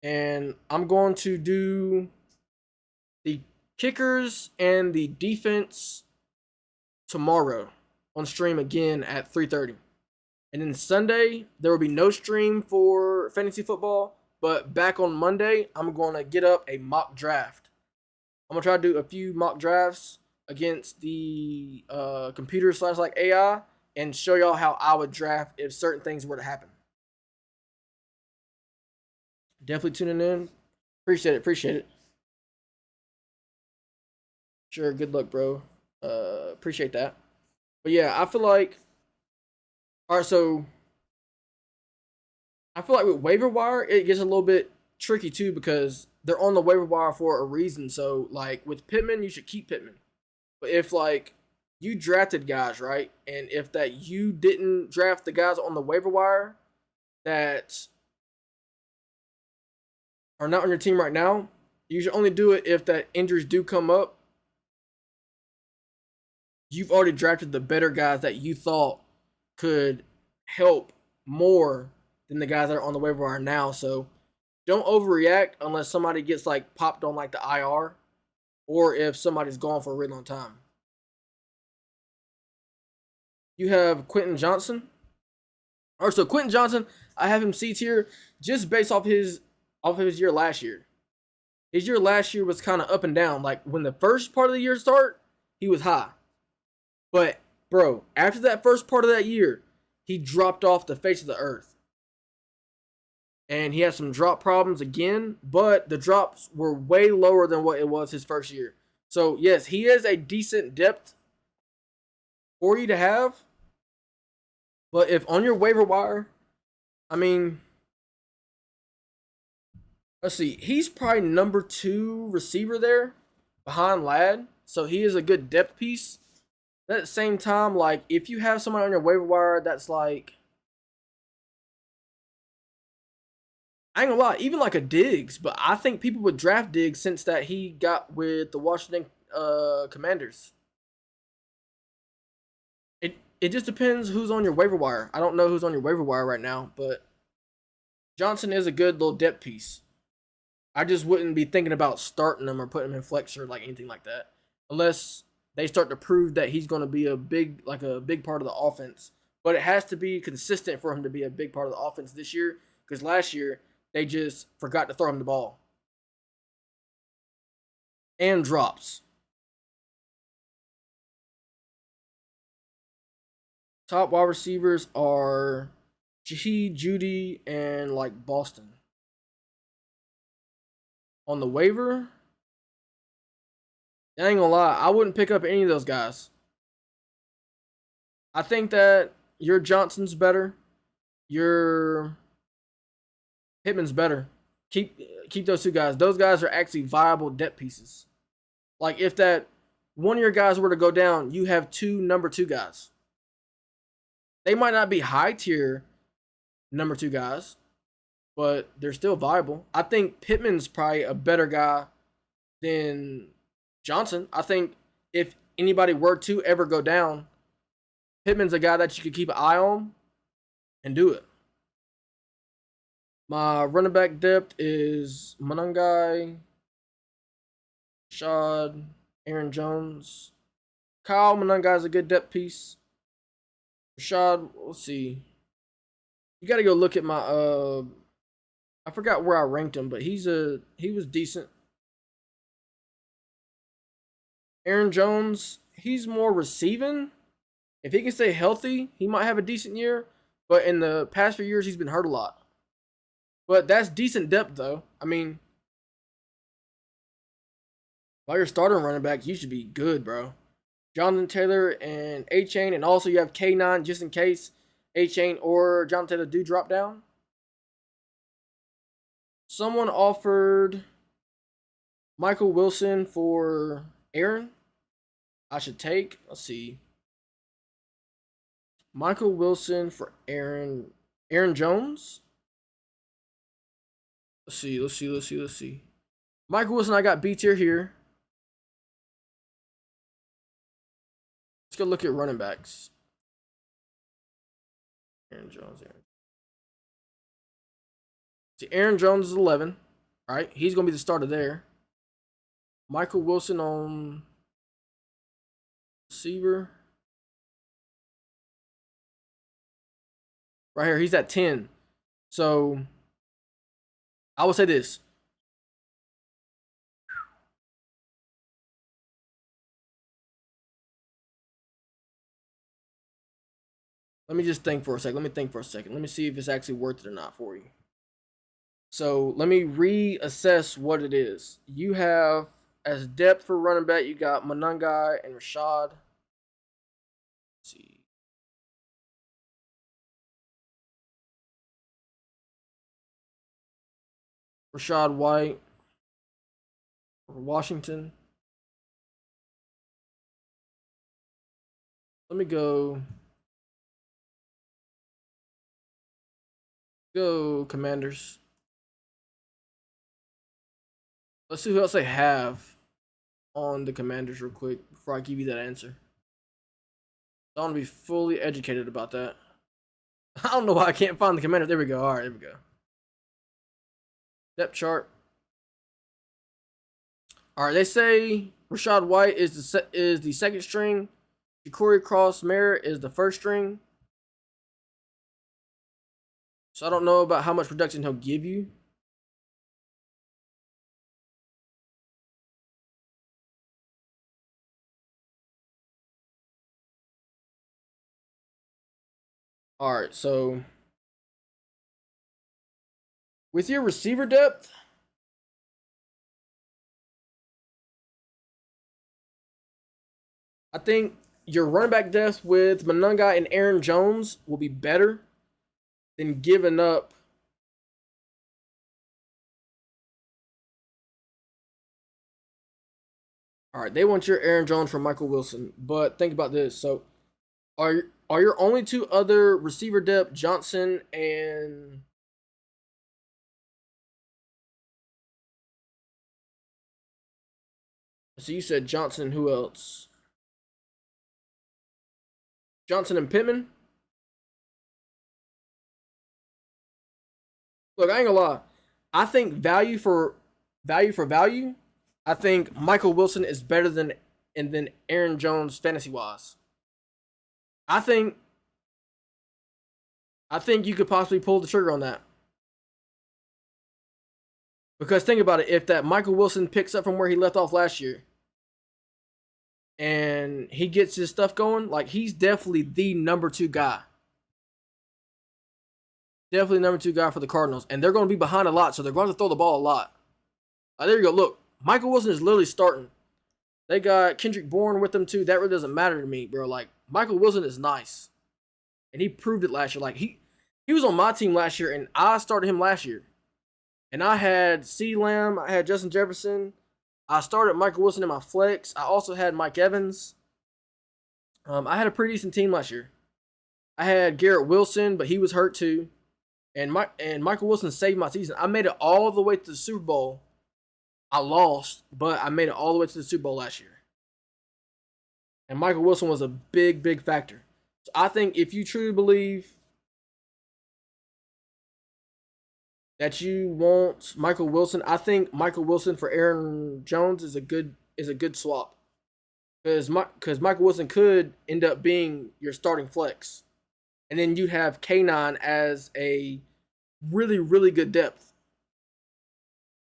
And I'm going to do the kickers and the defense tomorrow on stream again at 3:30. And then Sunday, there will be no stream for fantasy football. But back on Monday, I'm going to get up a mock draft. I'm going to try to do a few mock drafts against the computer / like AI and show y'all how I would draft if certain things were to happen. Definitely tuning in. Appreciate it. Appreciate it. Sure. Good luck, bro. Appreciate that. But yeah, I feel like. All right, so I feel like with waiver wire, it gets a little bit tricky too because they're on the waiver wire for a reason. So like with Pittman, you should keep Pittman. But if like you drafted guys, right, and if that you didn't draft the guys on the waiver wire that are not on your team right now, you should only do it if that injuries do come up. You've already drafted the better guys that you thought could help more than the guys that are on the waiver wire now. So don't overreact unless somebody gets like popped on like the IR or if somebody's gone for a really long time. You have Quentin Johnson. Or so Quentin Johnson, I have him C tier just based off his year last year. His year last year was kind of up and down. Like when the first part of the year started, he was high. But bro, after that first part of that year, he dropped off the face of the earth. And he had some drop problems again, but the drops were way lower than what it was his first year. So yes, he is a decent depth for you to have. But if on your waiver wire, I mean, let's see, he's probably number 2 receiver there behind Ladd. So he is a good depth piece. At the same time, like, if you have someone on your waiver wire that's like, I ain't gonna lie, even like a Diggs, but I think people would draft Diggs since that he got with the Washington Commanders. It just depends who's on your waiver wire. I don't know who's on your waiver wire right now, but Johnson is a good little depth piece. I just wouldn't be thinking about starting him or putting him in flex or like anything like that, unless they start to prove that he's going to be a big part of the offense. But it has to be consistent for him to be a big part of the offense this year, because last year they just forgot to throw him the ball. and drops. Top wide receivers are G, Judy, and like Boston. On the waiver, I ain't gonna lie, I wouldn't pick up any of those guys. I think that your Johnson's better. Your Pittman's better. Keep those two guys. Those guys are actually viable depth pieces. Like if that one of your guys were to go down, you have two number two guys. They might not be high tier number two guys, but they're still viable. I think Pittman's probably a better guy than Johnson. I think if anybody were to ever go down, Pittman's a guy that you could keep an eye on and do it. My running back depth is Monangai, Rashad, Aaron Jones. Kyle Monangai is a good depth piece. Rashad, let's see. You got to go look at my I forgot where I ranked him, but he was decent. Aaron Jones, he's more receiving. If he can stay healthy, he might have a decent year. But in the past few years, he's been hurt a lot. But that's decent depth, though. I mean, while you're starting running back, you should be good, bro. Jonathan Taylor and A-Chain, and also you have K9 just in case A-Chain or Jonathan Taylor do drop down. Someone offered Michael Wilson for Aaron. I should take, let's see. Michael Wilson for Aaron Jones. Let's see. Michael Wilson, I got B tier here. Let's go look at running backs. Aaron Jones. See, Aaron Jones is 11. All right, he's going to be the starter there. Michael Wilson on receiver. Right here, he's at 10. So I will say this. Let me just think for a second. Let me see if it's actually worth it or not for you. So let me reassess what it is. You have as depth for running back, you got Monangai and Rashad. Let's see. Rashad White for Washington. Let me go Commanders. Let's see who else they have on the Commanders real quick before I give you that answer. I want to be fully educated about that. I don't know why I can't find the Commanders. There we go. All right, there we go. Depth chart. All right, they say Rashad White is the second string. Ja'Cory Cross-Merritt is the first string. So I don't know about how much production he'll give you. All right, so with your receiver depth, I think your running back depth with Monangai and Aaron Jones will be better than giving up All right, they want your Aaron Jones from Michael Wilson, but think about this. So, are your only two other receiver depth Johnson and so you said Johnson? Who else? Johnson and Pittman. Look, I ain't gonna lie. I think value for value. I think Michael Wilson is better than Aaron Jones fantasy wise. I think you could possibly pull the trigger on that. Because think about it, if that Michael Wilson picks up from where he left off last year and he gets his stuff going, like he's definitely the number 2 guy. Definitely number 2 guy for the Cardinals. And they're going to be behind a lot, so they're going to throw the ball a lot. There you go. Look, Michael Wilson is literally starting. They got Kendrick Bourne with them too. That really doesn't matter to me, bro. Like, Michael Wilson is nice. And he proved it last year. Like, he was on my team last year, and I started him last year. And I had CeeDee Lamb. I had Justin Jefferson. I started Michael Wilson in my flex. I also had Mike Evans. I had a pretty decent team last year. I had Garrett Wilson, but he was hurt too. And Michael Wilson saved my season. I made it all the way to the Super Bowl. I lost, but I made it all the way to the Super Bowl last year. And Michael Wilson was a big, big factor. So I think if you truly believe that you want Michael Wilson, I think Michael Wilson for Aaron Jones is a good swap. Because Michael Wilson could end up being your starting flex. And then you'd have K9 as a really, really good depth.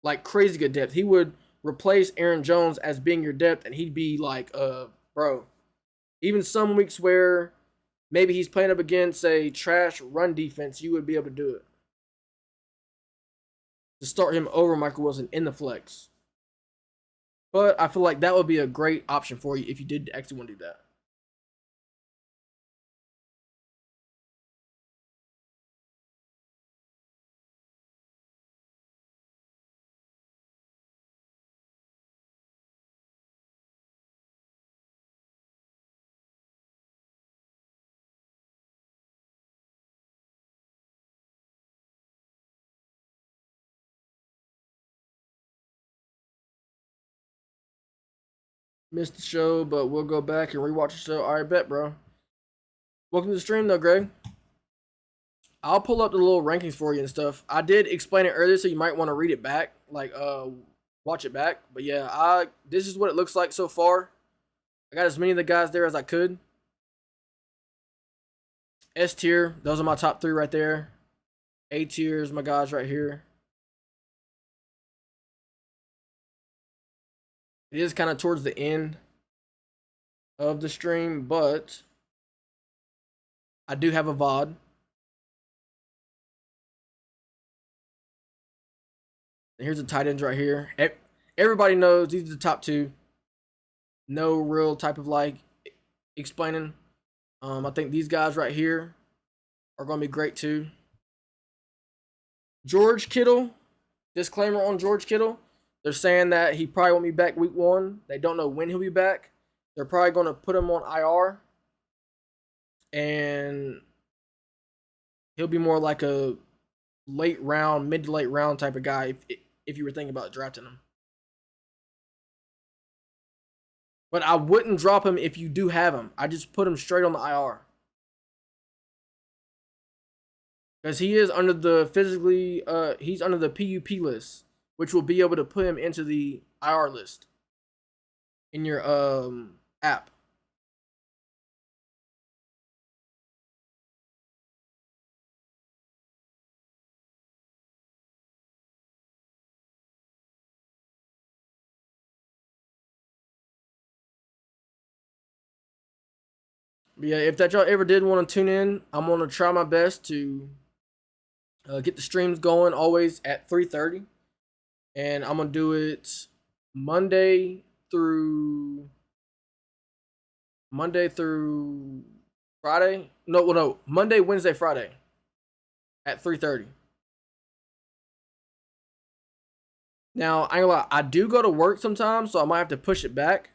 Like crazy good depth. He would replace Aaron Jones as being your depth, and he'd be like, bro. Even some weeks where maybe he's playing up against a trash run defense, you would be able to do it. To start him over Michael Wilson in the flex. But I feel like that would be a great option for you if you did actually want to do that. Missed the show, but we'll go back and rewatch the show. All right, bet, bro. Welcome to the stream, though, Greg. I'll pull up the little rankings for you and stuff. I did explain it earlier, so you might want to read it back, like watch it back. But yeah, this is what it looks like so far. I got as many of the guys there as I could. S tier, those are my top 3 right there. A tier is my guys right here. It is kind of towards the end of the stream, but I do have a VOD. And here's the tight ends right here. Everybody knows these are the top 2. No real type of like explaining. I think these guys right here are going to be great too. George Kittle, disclaimer on George Kittle. They're saying that he probably won't be back week 1. They don't know when he'll be back. They're probably going to put him on IR. And he'll be more like a late round, mid to late round type of guy if you were thinking about drafting him. But I wouldn't drop him if you do have him. I just put him straight on the IR. Because he is under the he's under the PUP list, which will be able to put him into the IR list in your app. But yeah, if that y'all ever did want to tune in, I'm gonna try my best to get the streams going always at 3:30, and I'm gonna do it Monday through Friday. No, Monday, Wednesday, Friday at 3:30. Now, I ain't gonna lie, I do go to work sometimes, so I might have to push it back.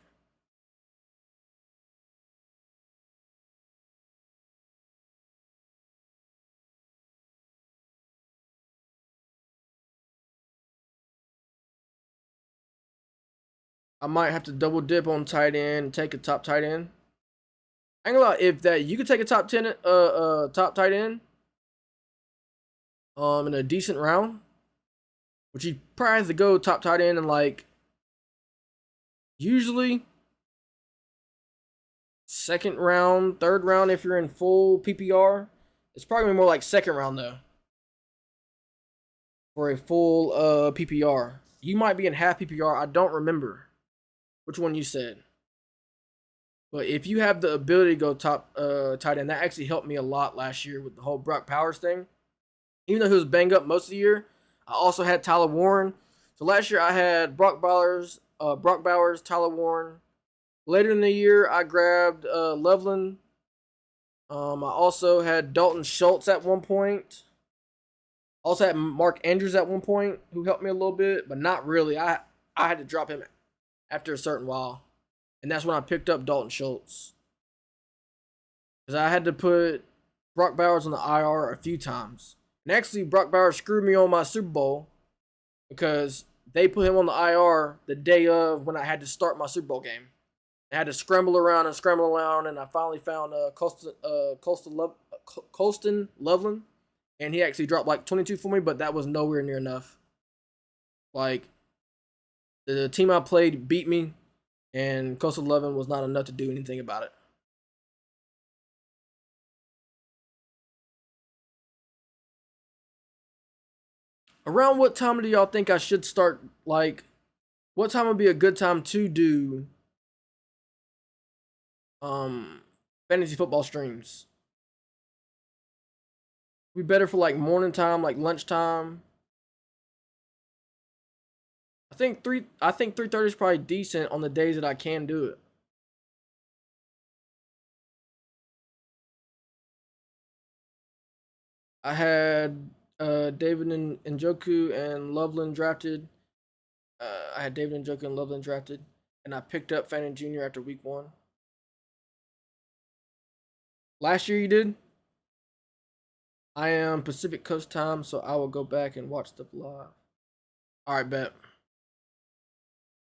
I might have to double dip on tight end, take a top tight end. I ain't gonna lie, if that you could take a top tight end in a decent round, which you probably have to go top tight end in like usually second round, third round if you're in full PPR. It's probably more like second round though. for a full PPR. You might be in half PPR. I don't remember which one you said. But if you have the ability to go top tight end, that actually helped me a lot last year with the whole Brock Powers thing. Even though he was banged up most of the year, I also had Tyler Warren. So last year I had Brock Bowers, Tyler Warren. Later in the year, I grabbed Loveland. I also had Dalton Schultz at one point. Also had Mark Andrews at one point, who helped me a little bit, but not really. I had to drop him after a certain while, and that's when I picked up Dalton Schultz because I had to put Brock Bowers on the IR a few times. And actually, Brock Bowers screwed me on my Super Bowl because they put him on the IR the day of when I had to start my Super Bowl game. I had to scramble around, and I finally found Colston Loveland, and he actually dropped like 22 for me, but that was nowhere near enough. Like, the team I played beat me, and Colston Loveland was not enough to do anything about it. Around what time do y'all think I should start? Like, what time would be a good time to do um fantasy football streams? Be better for like morning time, like lunchtime. I think 3:30 is probably decent on the days that I can do it. I had David and Njoku and Loveland drafted. I had David Njoku and Loveland drafted, and I picked up Fannin Jr. after week 1. Last year you did. I am Pacific Coast time, so I will go back and watch the live. All right, bet.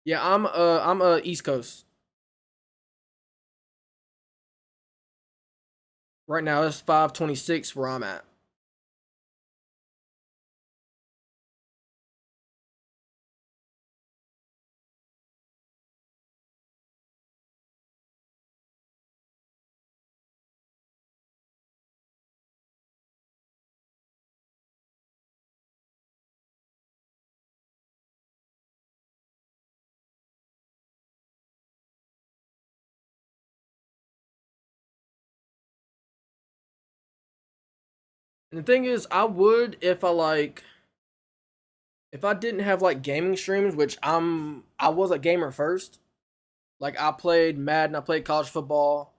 Yeah, I'm East Coast right now. It's 5:26 where I'm at. And the thing is, I would if I didn't have like gaming streams, which I was a gamer first. Like I played Madden, I played college football.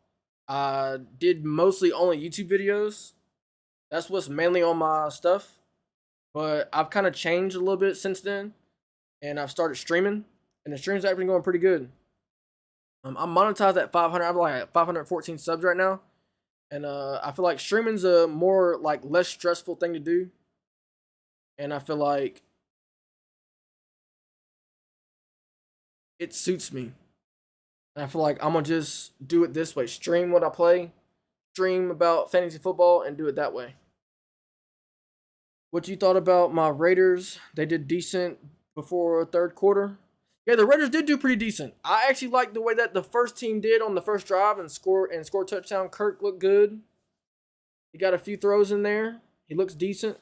I did mostly only YouTube videos. That's what's mainly on my stuff. But I've kind of changed a little bit since then, and I've started streaming, and the stream's actually going pretty good. I'm monetized at 500. I'm like at 514 subs right now, and I feel like streaming's a more like less stressful thing to do, and I feel like it suits me. And I feel like I'm gonna just do it this way: stream what I play, stream about fantasy football, and do it that way. What you thought about my Raiders? They did decent before third quarter. Yeah, the Raiders did do pretty decent. I actually like the way that the first team did on the first drive and score touchdown. Kirk looked good. He got a few throws in there. He looks decent.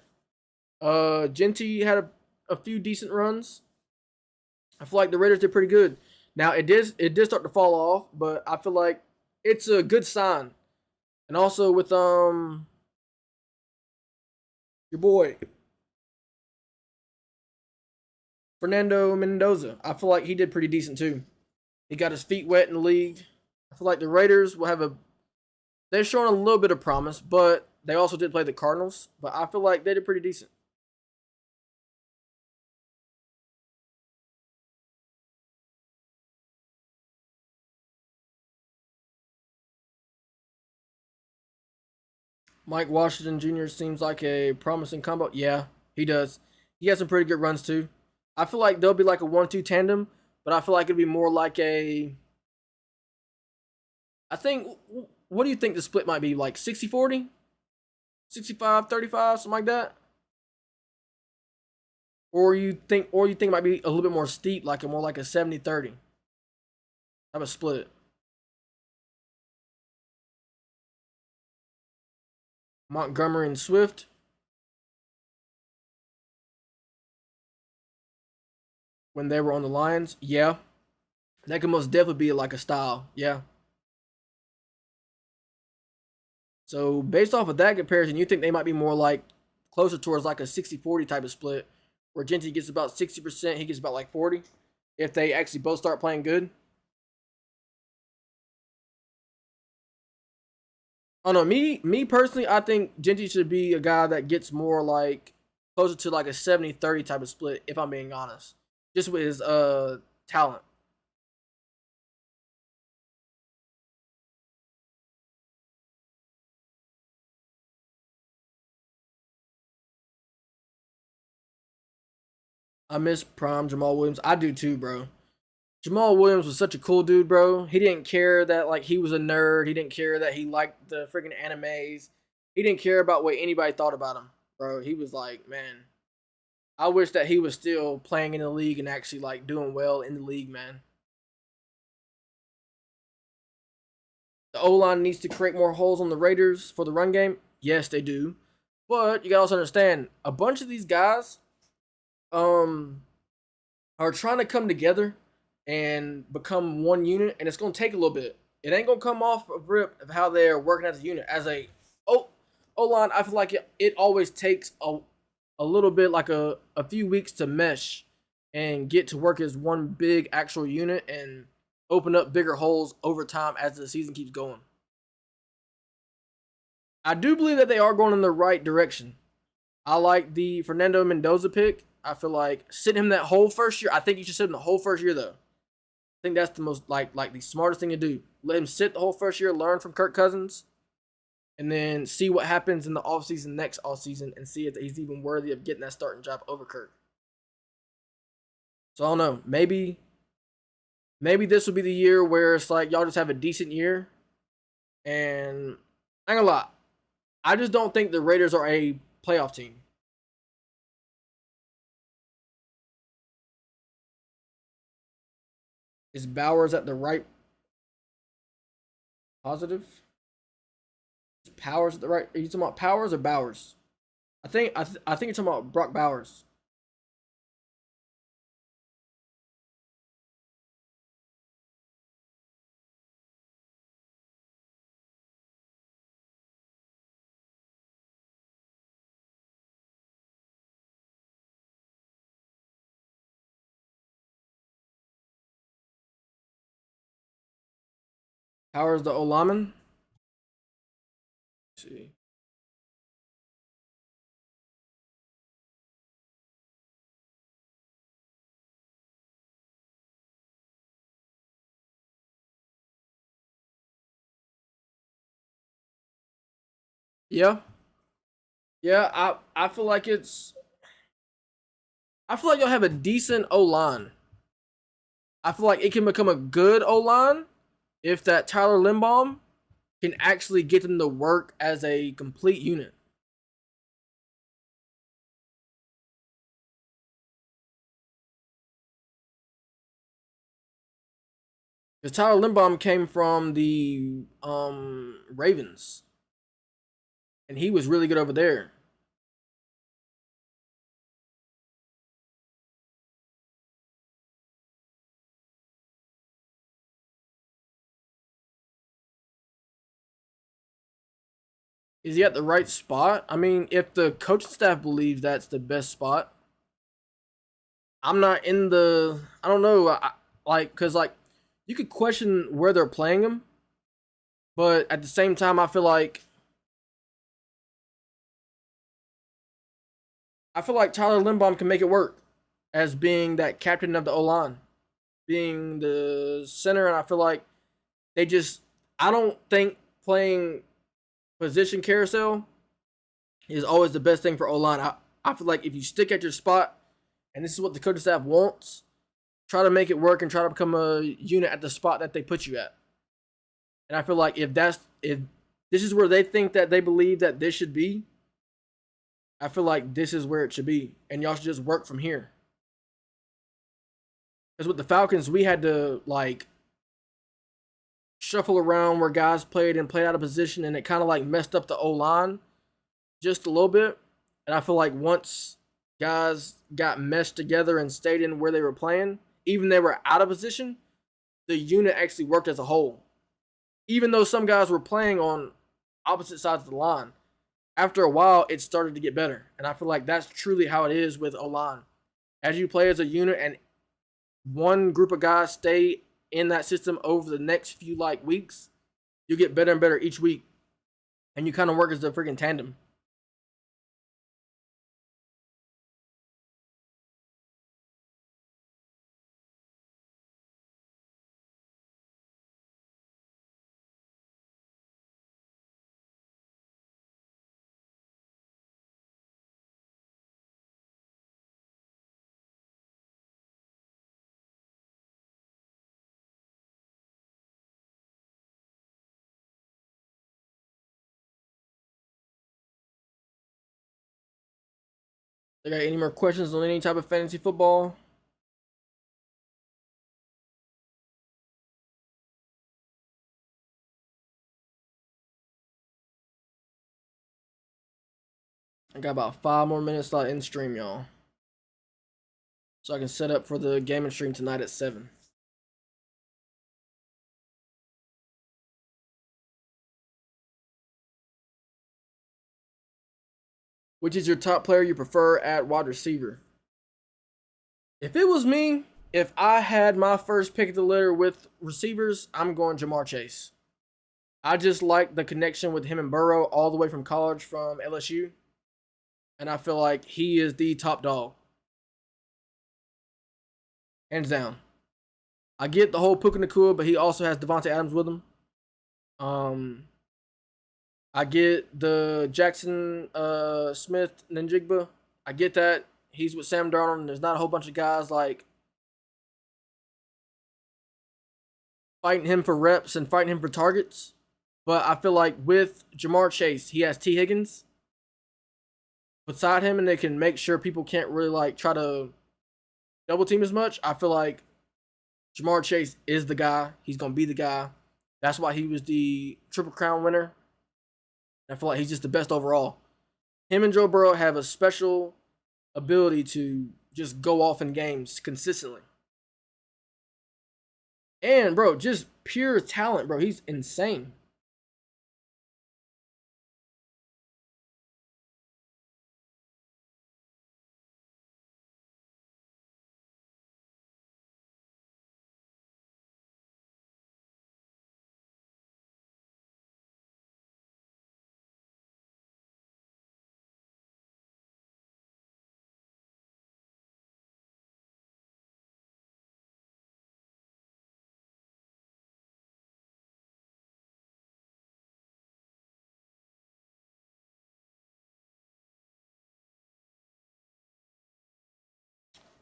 Genty had a few decent runs. I feel like the Raiders did pretty good. Now it did start to fall off, but I feel like it's a good sign. And also with your boy Fernando Mendoza, I feel like he did pretty decent too. He got his feet wet in the league. I feel like the Raiders will have a. They're showing a little bit of promise, but they also did play the Cardinals. But I feel like they did pretty decent. Mike Washington Jr. seems like a promising combo. Yeah, he does. He has some pretty good runs too. I feel like they'll be like a 1-2 tandem, but I feel like it'd be more like a. I think. What do you think the split might be? Like 60-40? 65-35, something like that? Or you think it might be a little bit more steep, like a more like a 70-30 type of split. Montgomery and Swift. when they were on the Lions. Yeah, that could most definitely be like a style. Yeah. So based off of that comparison, you think they might be more like closer towards like a 60-40 type of split, where Gentry gets about 60%, he gets about like 40, if they actually both start playing good. Oh no, me personally, I think Gentry should be a guy that gets more like closer to like a 70-30 type of split, if I'm being honest. Just with his talent. I miss prime Jamal Williams. I do too, bro. Jamal Williams was such a cool dude, bro. He didn't care that like he was a nerd. He didn't care that he liked the freaking animes. He didn't care about what anybody thought about him, bro. He was like, man, I wish that he was still playing in the league and actually like doing well in the league, man. The O line needs to create more holes on the Raiders for the run game. Yes, they do, but you gotta also understand a bunch of these guys um are trying to come together and become one unit, and it's gonna take a little bit. It ain't gonna come off of rip of how they're working as a unit. As a O line, I feel like it always takes a little bit, like a few weeks to mesh and get to work as one big actual unit and open up bigger holes over time as the season keeps going. I do believe that they are going in the right direction. I like the Fernando Mendoza pick. I feel like sit him that whole first year. I think you should sit him the whole first year though. I think that's the most like the smartest thing to do. Let him sit the whole first year, learn from Kirk Cousins, and then see what happens in the offseason next offseason and see if he's even worthy of getting that starting job over Kirk. So I don't know. Maybe this will be the year where it's like y'all just have a decent year. And I ain't gonna lie, I just don't think the Raiders are a playoff team. Is Bowers at the right positive? Is Powers at the right? Are you talking about Powers or Bowers? I think you're talking about Brock Bowers. Powers the Olaman. Let's see. Yeah, yeah. I feel like it's. I feel like you'll have a decent O line. I feel like it can become a good O line if that Tyler Limbaum can actually get them to work as a complete unit. Because Tyler Limbaum came from the Ravens, and he was really good over there. Is he at the right spot? I mean, if the coaching staff believes that's the best spot, I'm not in the. I don't know. Like, because like you could question where they're playing him, but at the same time, I feel like Tyler Limbaum can make it work as being that captain of the O line, being the center, and I feel like they just. I don't think playing position carousel is always the best thing for O line. I feel like if you stick at your spot, and this is what the coaching staff wants, try to make it work and try to become a unit at the spot that they put you at. And I feel like if this is where they think that they believe that this should be, I feel like this is where it should be, and y'all should just work from here. Because with the Falcons, we had to like shuffle around where guys played and played out of position, and it kind of like messed up the O line just a little bit. And I feel like once guys got meshed together and stayed in where they were playing, even they were out of position, the unit actually worked as a whole. Even though some guys were playing on opposite sides of the line, after a while it started to get better. And I feel like that's truly how it is with O-line. As you play as a unit and one group of guys stay in that system over the next few like weeks, you get better and better each week. And you kind of work as a freaking tandem. They got any more questions on any type of fantasy football? I got about 5 more minutes left in stream, y'all. So I can set up for the gaming stream tonight at 7. Which is your top player you prefer at wide receiver? If it was me, if I had my first pick of the litter with receivers, I'm going Ja'Marr Chase. I just like the connection with him and Burrow all the way from college from LSU. And I feel like he is the top dog. Hands down. I get the whole Puka Nacua, but he also has Devontae Adams with him. I get the Jackson Smith Njigba. I get that. He's with Sam Darnold, and there's not a whole bunch of guys like fighting him for reps and fighting him for targets. But I feel like with Ja'Marr Chase, he has T. Higgins beside him, and they can make sure people can't really like try to double team as much. I feel like Ja'Marr Chase is the guy. He's gonna be the guy. That's why he was the Triple Crown winner. I feel like he's just the best overall. Him and Joe Burrow have a special ability to just go off in games consistently. And bro, just pure talent, bro. He's insane.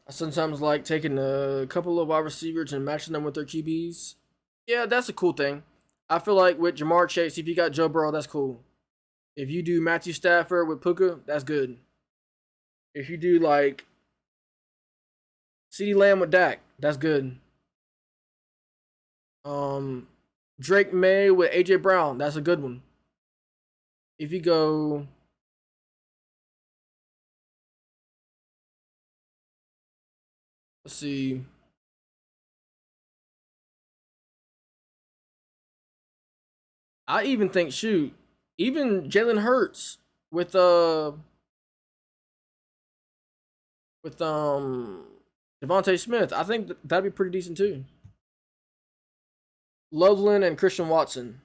I sometimes like taking a couple of wide receivers and matching them with their QBs. Yeah, that's a cool thing. I feel like with Ja'Marr Chase, if you got Joe Burrow, that's cool. If you do Matthew Stafford with Puka, that's good. If you do like CeeDee Lamb with Dak, that's good. Um, Drake May with AJ Brown, that's a good one. If you go, let's see, I even think even Jalen Hurts with Devontae Smith, I think that'd be pretty decent too. Loveland and Christian Watson.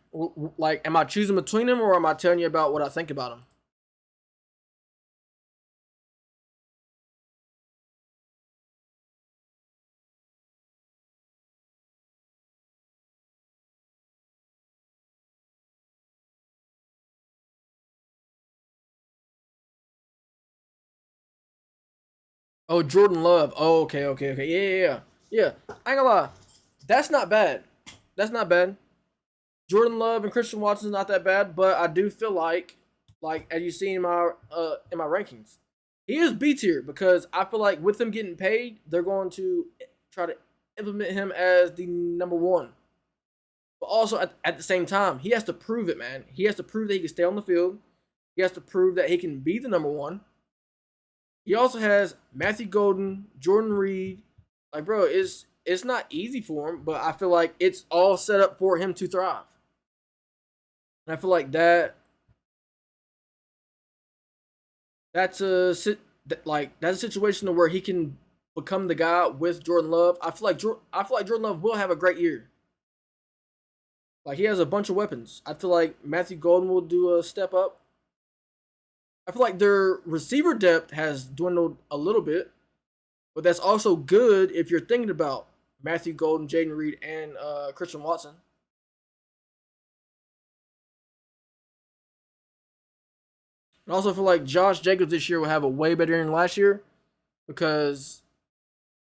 Like, am I choosing between them or am I telling you about what I think about them? Oh, Jordan Love. Oh, okay. Yeah. I ain't gonna lie. That's not bad. That's not bad. Jordan Love and Christian Watson's not that bad, but I do feel like as you see in my rankings, he is B tier because I feel like with him getting paid, they're going to try to implement him as the number one. But also at the same time, he has to prove it, man. He has to prove that he can stay on the field. He has to prove that he can be the number one. He also has Matthew Golden, Jordan Reed. Like, bro, it's not easy for him, but I feel like it's all set up for him to thrive. And I feel like that's a that's a situation where he can become the guy with Jordan Love. I feel like Jordan Love will have a great year. Like he has a bunch of weapons. I feel like Matthew Golden will do a step up. I feel like their receiver depth has dwindled a little bit, but that's also good if you're thinking about Matthew Golden, Jaden Reed, and Christian Watson. I also feel like Josh Jacobs this year will have a way better year than last year because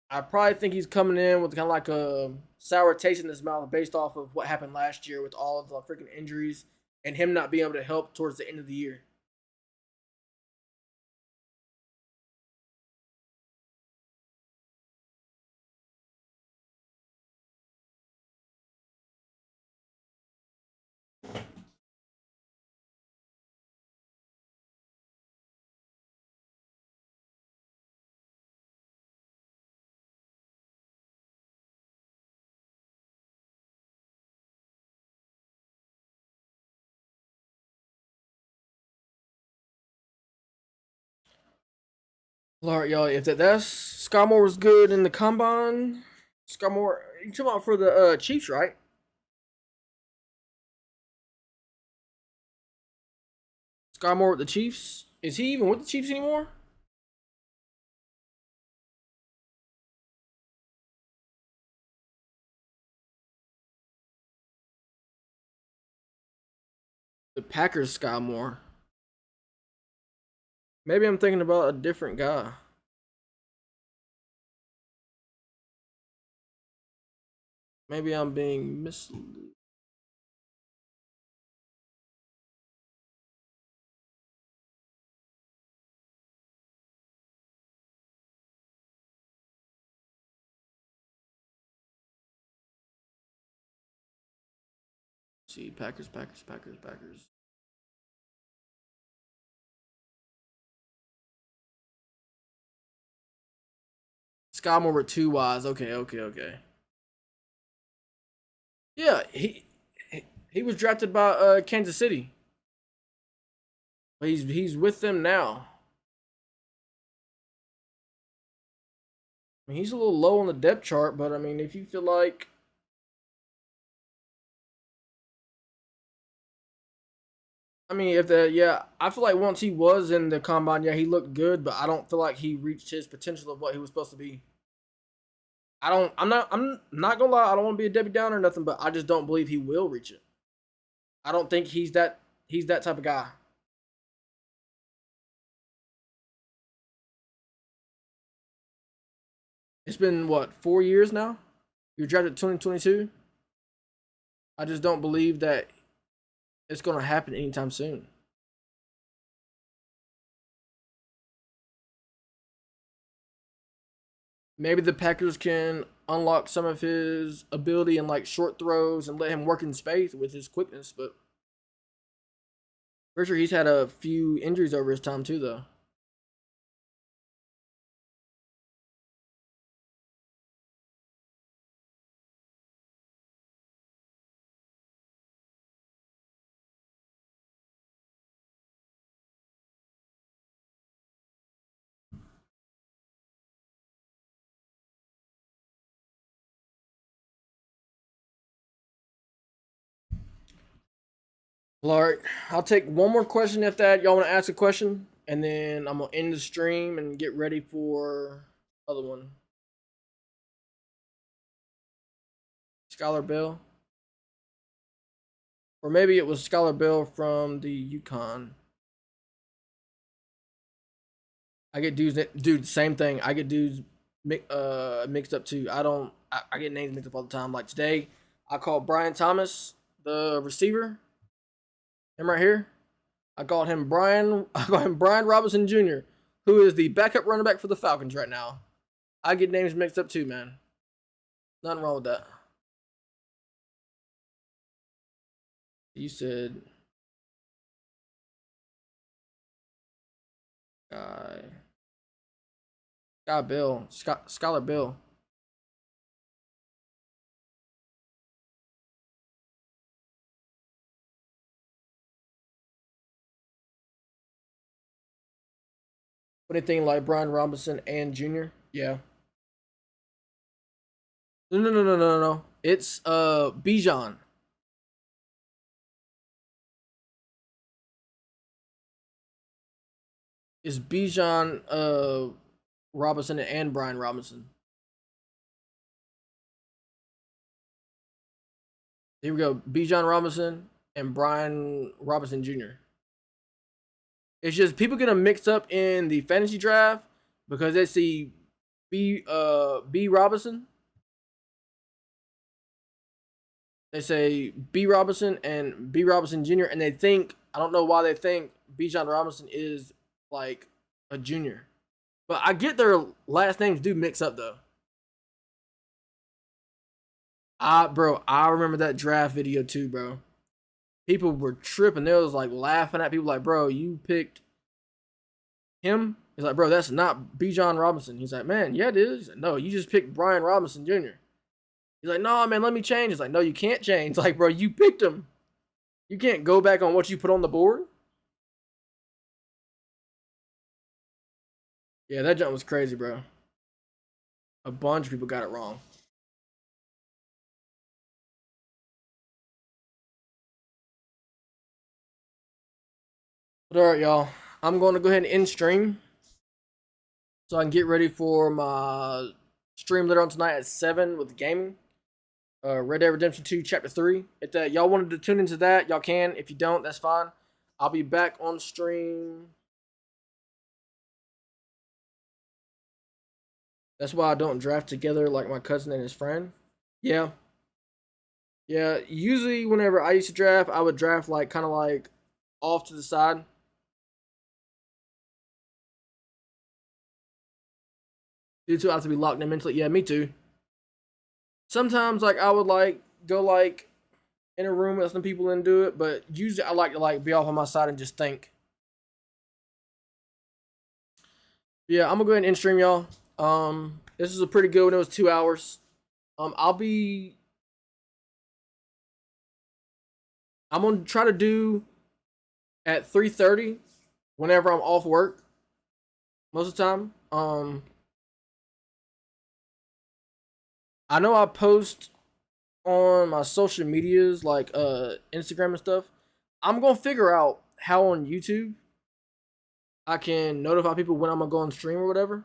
I probably think he's coming in with kind of like a sour taste in his mouth based off of what happened last year with all of the freaking injuries and him not being able to help towards the end of the year. All right, y'all. If that's Scott Moore was good in the combine, Scott Moore, you talking about for the Chiefs, right? Scott Moore with the Chiefs. Is he even with the Chiefs anymore? The Packers, Scott Moore. Maybe I'm thinking about a different guy. Maybe I'm being misled. See, Packers. Scott Moore with two Y's. Okay. Yeah, he was drafted by Kansas City. But he's with them now. I mean, he's a little low on the depth chart, but I mean, if you feel like I mean, if the yeah, I feel like once he was in the combine, yeah, he looked good, but I don't feel like he reached his potential of what he was supposed to be. I don't. I'm not gonna lie. I don't want to be a Debbie Downer or nothing, but I just don't believe he will reach it. I don't think he's that type of guy. It's been what 4 years now. You drafted 2022. I just don't believe that it's gonna happen anytime soon. Maybe the Packers can unlock some of his ability in like short throws and let him work in space with his quickness, but for sure he's had a few injuries over his time too, though. All right, I'll take one more question if that y'all want to ask a question, and then I'm gonna end the stream and get ready for other one. Skylar Bell, or maybe it was Skylar Bell from the Yukon. I get dudes that dude same thing. I get dudes mixed up too. I get names mixed up all the time. Like today, I called Brian Thomas the receiver. Him right here. I called him Brian. I called him Brian Robinson Jr., who is the backup running back for the Falcons right now. I get names mixed up too, man. Nothing wrong with that. You said guy Scott Bill. Scholar Bill. What do you think, like Brian Robinson and Jr.? Yeah. No. It's Bijan. It's Bijan Robinson and Brian Robinson. Here we go. Bijan Robinson and Brian Robinson Jr. It's just people get them mixed up in the fantasy draft because they see B Robinson. They say B Robinson and B Robinson Jr. and they think, I don't know why they think Bijan Robinson is like a junior. But I get their last names do mix up though. I remember that draft video too, bro. People were tripping. They was like laughing at people like, bro, you picked him? He's like, bro, that's not Bijan Robinson. He's like, man, yeah, it is. He's like, no, you just picked Brian Robinson Jr. He's like, no, man, let me change. He's like, no, you can't change. It's like, bro, you picked him. You can't go back on what you put on the board. Yeah, that jump was crazy, bro. A bunch of people got it wrong. But all right, y'all. I'm going to go ahead and end stream so I can get ready for my stream later on tonight at 7 with gaming. Red Dead Redemption 2 Chapter 3. If y'all wanted to tune into that, y'all can. If you don't, that's fine. I'll be back on stream. That's why I don't draft together like my cousin and his friend. Yeah. Yeah, usually whenever I used to draft, I would draft like kind of like off to the side. Due to I have to be locked in mentally. Yeah, me too. Sometimes like I would like go like in a room with some people and do it, but usually I like to like be off on my side and just think. Yeah, I'm gonna go ahead and end stream, y'all. This is a pretty good one. It was 2 hours. I'll be. I'm gonna try to do at 3:30 whenever I'm off work. Most of the time. I know I post on my social medias like Instagram and stuff. I'm gonna figure out how on YouTube I can notify people when I'm gonna go on stream or whatever.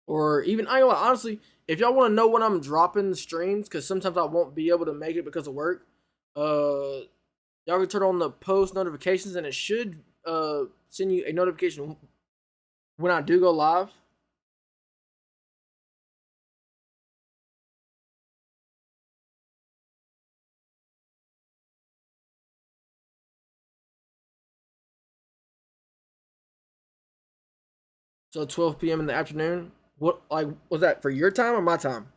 Or even I honestly, if y'all want to know when I'm dropping the streams, because sometimes I won't be able to make it because of work, y'all can turn on the post notifications and it should send you a notification when I do go live. So 12 p.m. in the afternoon. What like was that for your time or my time?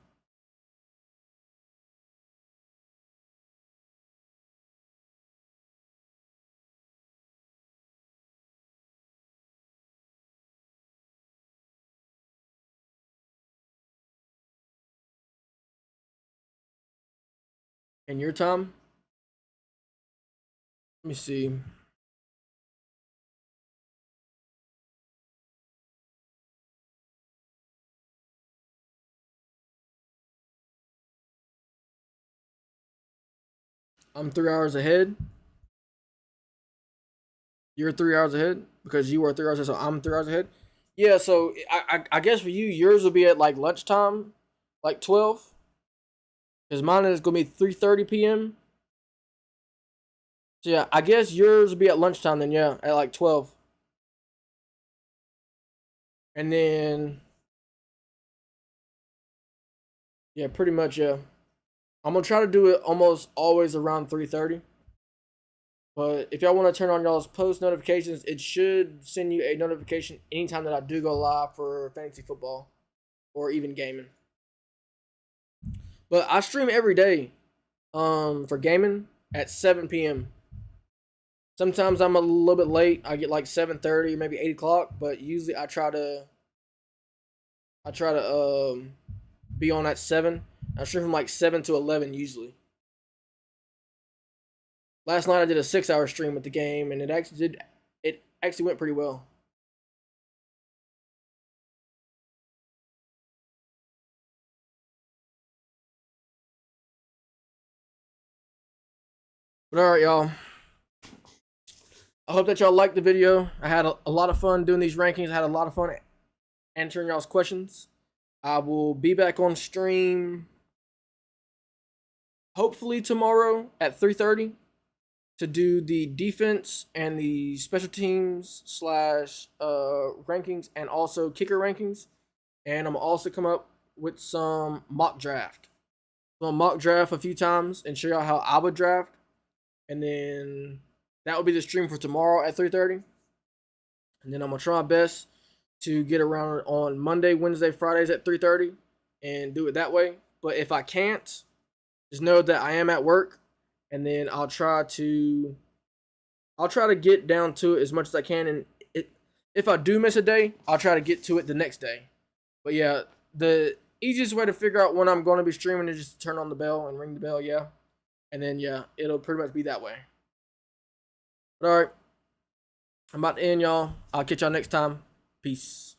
And your time? Let me see. I'm 3 hours ahead. You're 3 hours ahead because you were 3 hours ahead, so I'm 3 hours ahead. Yeah, so I guess for you, yours will be at like lunchtime, like 12. Because mine is gonna be 3:30 p.m. So yeah, I guess yours will be at lunchtime then. Yeah, at like 12. And then yeah, pretty much yeah. I'm gonna try to do it almost always around 3:30. But if y'all want to turn on y'all's post notifications, it should send you a notification anytime that I do go live for fantasy football or even gaming. But I stream every day for gaming at 7 p.m. Sometimes I'm a little bit late. I get like 7:30, maybe 8 o'clock, but usually I try to I try to be on at 7. I stream from like 7 to 11 usually. Last night I did a 6-hour stream with the game, and it actually went pretty well. But all right, y'all. I hope that y'all liked the video. I had a lot of fun doing these rankings. I had a lot of fun answering y'all's questions. I will be back on stream hopefully tomorrow at 3:30 to do the defense and the special teams slash rankings and also kicker rankings. And I'm also come up with some mock draft. So I'll mock draft a few times and show y'all how I would draft. And then that will be the stream for tomorrow at 3:30. And then I'm gonna try my best to get around on Monday, Wednesday, Fridays at 3:30 and do it that way. But if I can't, just know that I am at work, and then I'll try to get down to it as much as I can. And if I do miss a day, I'll try to get to it the next day. But yeah, the easiest way to figure out when I'm going to be streaming is just turn on the bell and ring the bell, yeah. And then yeah, it'll pretty much be that way. But all right, I'm about to end, y'all. I'll catch y'all next time. Peace.